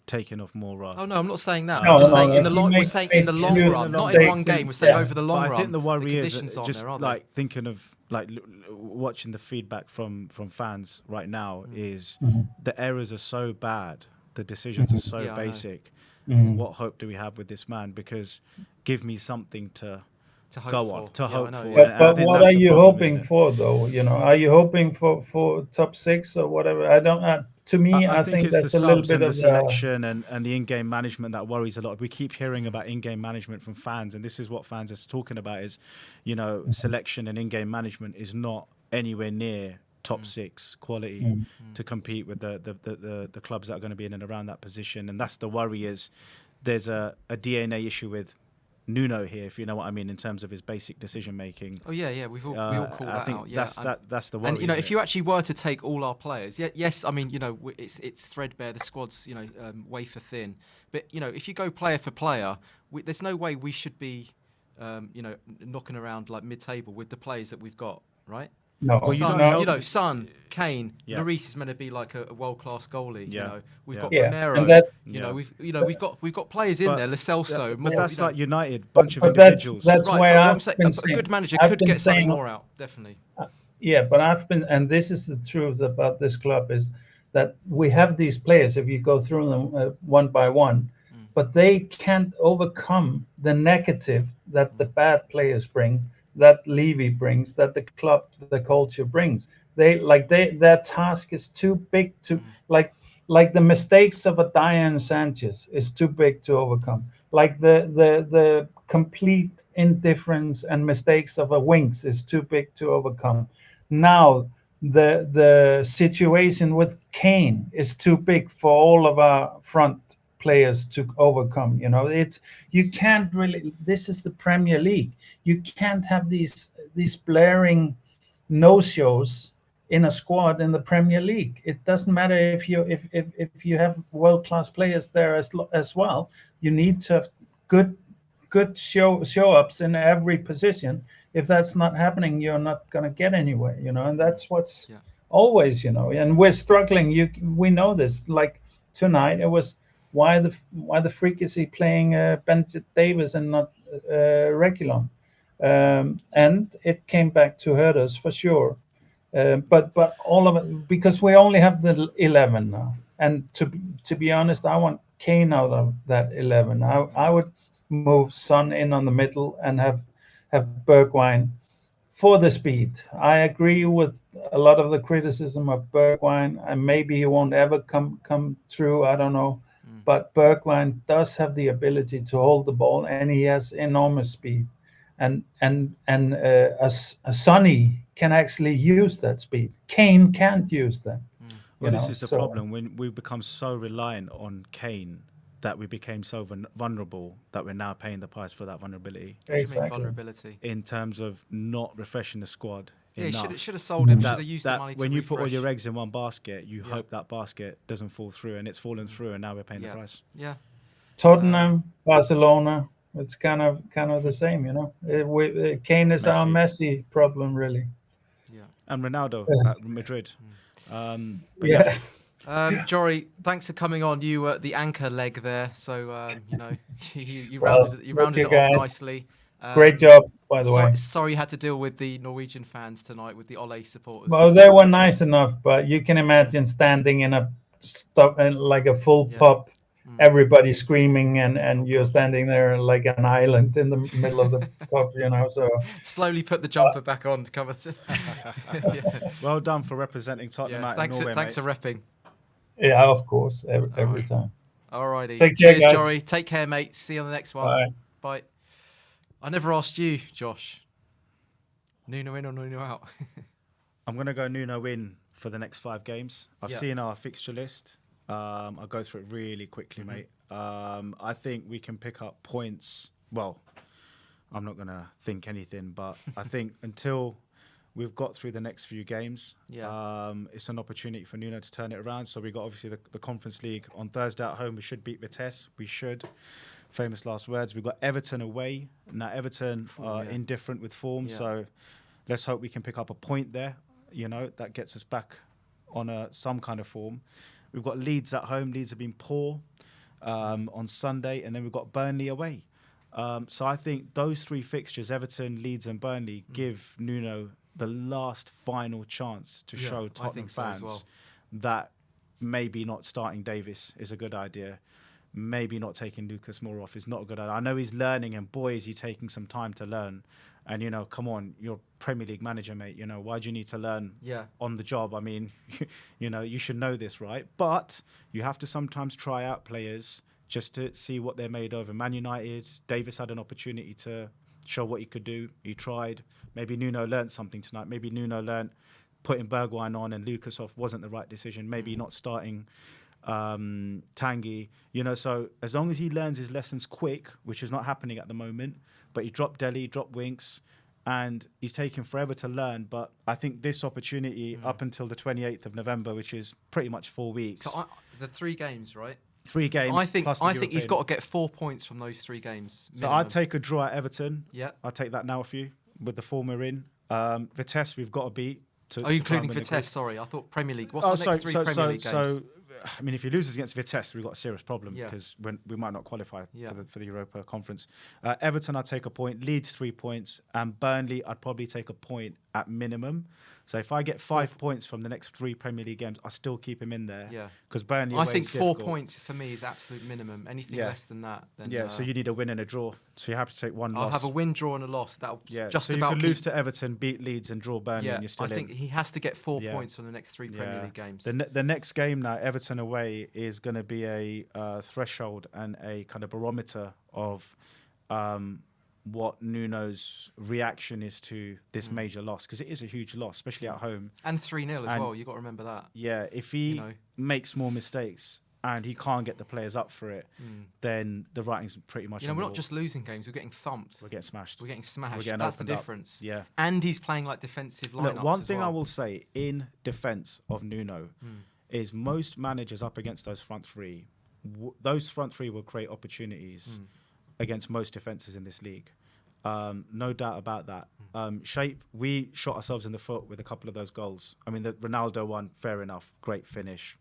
taking off Moura. Oh no, I'm not saying that. No, I'm just no, saying no, in the he long. We're makes- saying in the makes long huge run, not in mistakes one game. and- We're saying yeah. over the But long I run. think the worry the is conditions aren't just there, are like thinking of like watching the feedback from fans right now is the errors are so bad, the decisions are so Yeah, I know. basic. Mhm. What hope do we have with this man? Because give me something to to hope go for? on, to Yeah, I hope know, for. yeah. But, And I but think what that's are the you problem, hoping isn't it? for, though? Are you hoping for top six or whatever? I don't. To me, I think it's the that's a little subs bit and the of selection and the in-game management that worries a lot. We keep hearing about in-game management from fans, and this is what fans are talking about: is selection and in-game management is not anywhere near top six quality to compete with the clubs that are going to be in and around that position. And that's the worry: is there's a DNA issue with Nuno here, if you know what I mean, in terms of his basic decision making. Oh yeah, we all call I that think out. Yeah, that's the worry. and if isn't you it? actually were to take all our players, yes, I mean it's threadbare. The squad's wafer thin, but if you go player for player, there's no way we should be knocking around like mid-table with the players that we've got, right? no. Well, you Son, don't help- Son, Kane, Yeah. Lloris is meant to be like a world-class goalie. Yeah. We've Yeah. got Yeah, Romero. and that- Yeah. We've got players in But- there. Lo Celso, but more, that's like United, But, bunch of but individuals. that's right. why But what I'm I've saying, been a saying. good manager I've could been get something saying- more out, definitely. Yeah, but and this is the truth about this club is that we have these players. If you go through them one by one, but they can't overcome the negative that the bad players bring, that Levy brings, that the club, the culture brings. Their task is too big to like the mistakes of a Diane Sanchez is too big to overcome. Like the complete indifference and mistakes of a Winks is too big to overcome. Now the situation with Kane is too big for all of our front players to overcome. You can't really. This is the Premier League. You can't have these blaring no shows in a squad in the Premier League. It doesn't matter if you have world class players there as well. You need to have good show ups in every position. If that's not happening, you're not going to get anywhere. And that's what's always. And we're struggling. We know this. Like tonight, it was why the freak is he playing Ben Davis and not Reguilon? And it came back to hurt us for sure. But all of it, because we only have the 11 now, and to be honest, I want Kane out of that 11. I would move Son in on the middle and have Bergwijn for the speed. I agree with a lot of the criticism of Bergwijn, and maybe he won't ever come true. I don't know, but Bergwijn does have the ability to hold the ball, and he has enormous speed. And a Sonny can actually use that speed. Kane can't use that. Well, this is the problem when we become so reliant on Kane that we became so vulnerable that we're now paying the price for that vulnerability. What do you mean vulnerability? In terms of not refreshing the squad. Yeah, should have sold him. Should have used the that money to when you refresh. put all your eggs in one basket, you hope that basket doesn't fall through, and it's fallen through, and now we're paying the price. Yeah. Tottenham, Barcelona, it's kind of the same, Kane is our Messi problem, really. Yeah. And Ronaldo at Madrid. Jory, thanks for coming on. You were the anchor leg there, so you rounded it off nicely. Great job, by the way. Sorry you had to deal with the Norwegian fans tonight, with the Ole supporters. Well, they were nice enough, but you can imagine standing in a like a full pub, everybody screaming, and you're standing there like an island in the middle of the pub, So slowly put the jumper back on to cover. Well done for representing Tottenham out in Norway, thanks for repping. Yeah, of course, every time. Alrighty. Take care, Cheers, guys. Jory. Take care, mate. See you on the next one. Bye. Bye. I never asked you, Josh. Nuno in or Nuno out? I'm going to go Nuno in for the next 5 games. I've Yeah. seen our fixture list. I'll go through it really quickly, mate. I think we can pick up points. Well, I'm not going to think anything, but I think until we've got through the next few games, it's an opportunity for Nuno to turn it around. So we got obviously the Conference League on Thursday at home. We should beat Vitesse. We should. Famous last words. We've got Everton away. Now Everton are indifferent with form, so let's hope we can pick up a point there. That gets us back on some kind of form. We've got Leeds at home. Leeds have been poor on Sunday, and then we've got Burnley away. So I think those 3 fixtures, Everton, Leeds and Burnley, give Nuno the last final chance to show Tottenham fans that maybe not starting Davis is a good idea. Maybe not taking Lucas Moura off is not a good idea. I know he's learning, and boy, is he taking some time to learn. And, come on, you're Premier League manager, mate. Why do you need to learn on the job? I mean, you should know this, right? But you have to sometimes try out players just to see what they're made of. And Man United, Davis had an opportunity to show what he could do. He tried. Maybe Nuno learned something tonight. Maybe Nuno learned putting Bergwijn on and Lucas off wasn't the right decision. Maybe not starting Tanguy. So as long as he learns his lessons quick, which is not happening at the moment, but he dropped Dele, dropped Winks, and he's taking forever to learn. But I think this opportunity up until the 28th of November, which is pretty much 4 weeks. So the 3 games, right? 3 games. I think plus the he's European. got to get 4 points from those 3 games. So I'd take a draw at Everton. Yeah. I'll take that now for you with the form we're in. Vitesse, we've got to beat. Are you including Vitesse? Sorry, I thought Premier League. What's the next 3 Premier League games? So, I mean, if he loses against Vitesse, we've got a serious problem Yeah. because we might not qualify for the Europa Conference. Everton, I'd take a point. Leeds, 3 points. And Burnley, I'd probably take a point at minimum. So if I get 5 points from the next 3 Premier League games, I still keep him in there. Yeah. Because Burnley I away think is 4 difficult. points for me is absolute minimum. Anything less than that, then So you need a win and a draw. So you have to take one I'll loss. have a win, draw, and a loss. That'll just so about you could lose to Everton, beat Leeds, and draw Burnley, and you're still I think in. he has to get 4 points from the next 3 Premier League games. The next game now, Everton away, is going to be a threshold and a kind of barometer of what Nuno's reaction is to this major loss, because it is a huge loss, especially at home. And 3-0 as well. You've got to remember that. Yeah, if he makes more mistakes and he can't get the players up for it, then the writing's pretty much on we're the not wall. just losing games, we're getting thumped. We're getting smashed. We're getting smashed. We're getting That's the opened up. difference. Yeah. And he's playing like defensive lineups. Look, one as thing well. I will say in defence of Nuno is most managers up against those front 3, those front 3 will create opportunities against most defences in this league. No doubt about that. Shape, we shot ourselves in the foot with a couple of those goals. I mean, the Ronaldo one, fair enough, great finish.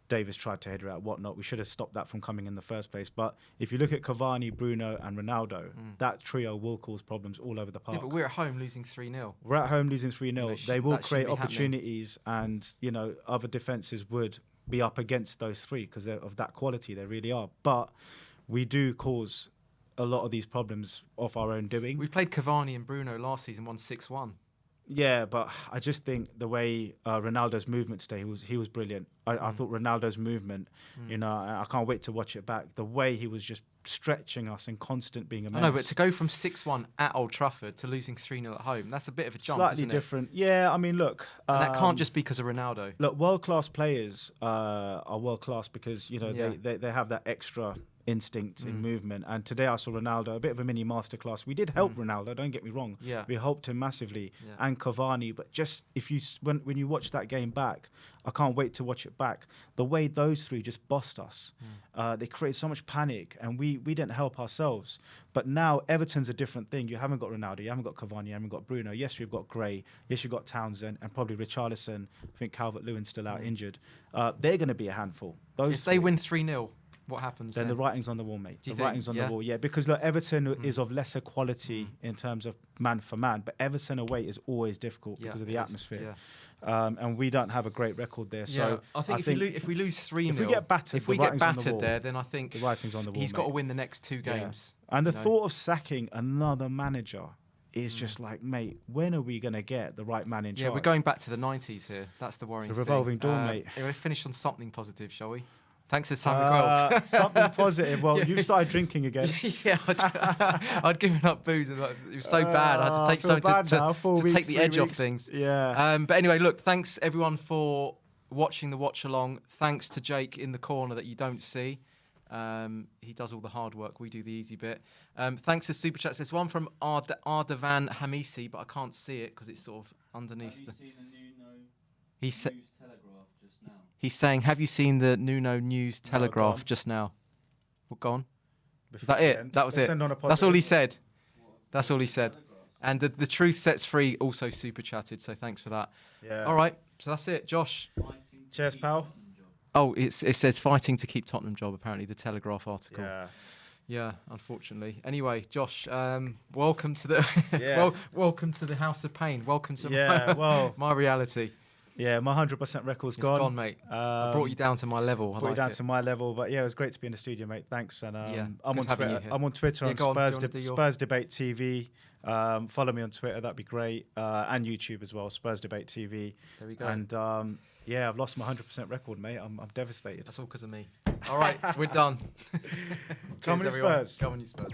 Davis tried to header out, whatnot. We should have stopped that from coming in the first place. But if you look at Cavani, Bruno, and Ronaldo, that trio will cause problems all over the park. Yeah, but we're at home losing 3-0. We're at home losing 3-0. They will that create shouldn't be opportunities, and other defences would be up against those 3 because they're of that quality. They really are. But we do cause a lot of these problems off our own doing. We played Cavani and Bruno last season, won 6-1. Yeah, but I just think the way Ronaldo's movement today, he was brilliant. I thought Ronaldo's movement, I can't wait to watch it back. The way he was just stretching us and constant being immense. I know, but to go from 6-1 at Old Trafford to losing 3-0 at home, that's a bit of a jump, slightly isn't it? different. Yeah, I mean, look. And that can't just be because of Ronaldo. Look, world-class players are world-class because, they have that extra instinct in movement. And today I saw Ronaldo, a bit of a mini masterclass. We did help Ronaldo, don't get me wrong. Yeah. We helped him massively. And Cavani, but just when you watch that game back, I can't wait to watch it back. The way those 3 just bossed us, they created so much panic, and we didn't help ourselves. But now Everton's a different thing. You haven't got Ronaldo, you haven't got Cavani, you haven't got Bruno. Yes, we've got Gray. Yes, you've got Townsend and probably Richarlison. I think Calvert-Lewin's still out injured. They're going to be a handful. If they win 3-0, what happens then? The writing's on the wall, mate. The think? writing's on the wall, yeah. Because look, Everton is of lesser quality in terms of man for man, but Everton away is always difficult because of the atmosphere. And we don't have a great record there. So I think if we lose 3-0, if we get battered, there, then I think the writing's on the wall. He's got to win the next 2 games. And the thought of sacking another manager is just like, mate, when are we going to get the right man in charge? Yeah, we're going back to the 90s here. That's the worrying thing. Revolving door, mate. Let's finish on something positive, shall we? Thanks to Simon Quells. Something positive. Well, you started drinking again. Yeah, I'd given up booze, and it was so bad. I had to take something to take the edge off things. Yeah. But anyway, look, thanks everyone for watching the watch along. Thanks to Jake in the corner that you don't see. He does all the hard work. We do the easy bit. Thanks to Super Chats. There's one from Ardavan Hamisi, but I can't see it because it's sort of underneath. Have you seen the new He's News Telegraph just now? He's saying, have you seen the Nuno News Telegraph just now? Well, go on. Is that it? That was it. That's all he said. That's all he said. And the truth sets free also super chatted, so thanks for that. Yeah. All right, so that's it. Josh. Cheers, pal. Oh, it says fighting to keep Tottenham job, apparently, the Telegraph article. Yeah. Yeah, unfortunately. Anyway, Josh, welcome to the welcome to the House of Pain. Welcome to my reality. Yeah, my 100% record's gone. It's gone, mate. I brought you down to my level. To my level, but yeah, it was great to be in the studio, mate. Thanks, and I'm on having Twitter. you here. I'm on Twitter on Spurs Spurs Debate TV. Follow me on Twitter, that'd be great, and YouTube as well. Spurs Debate TV. There we go. And yeah, I've lost my 100% record, mate. I'm devastated. That's all because of me. All right, we're done. Come on, everyone. Spurs. Come on, you Spurs.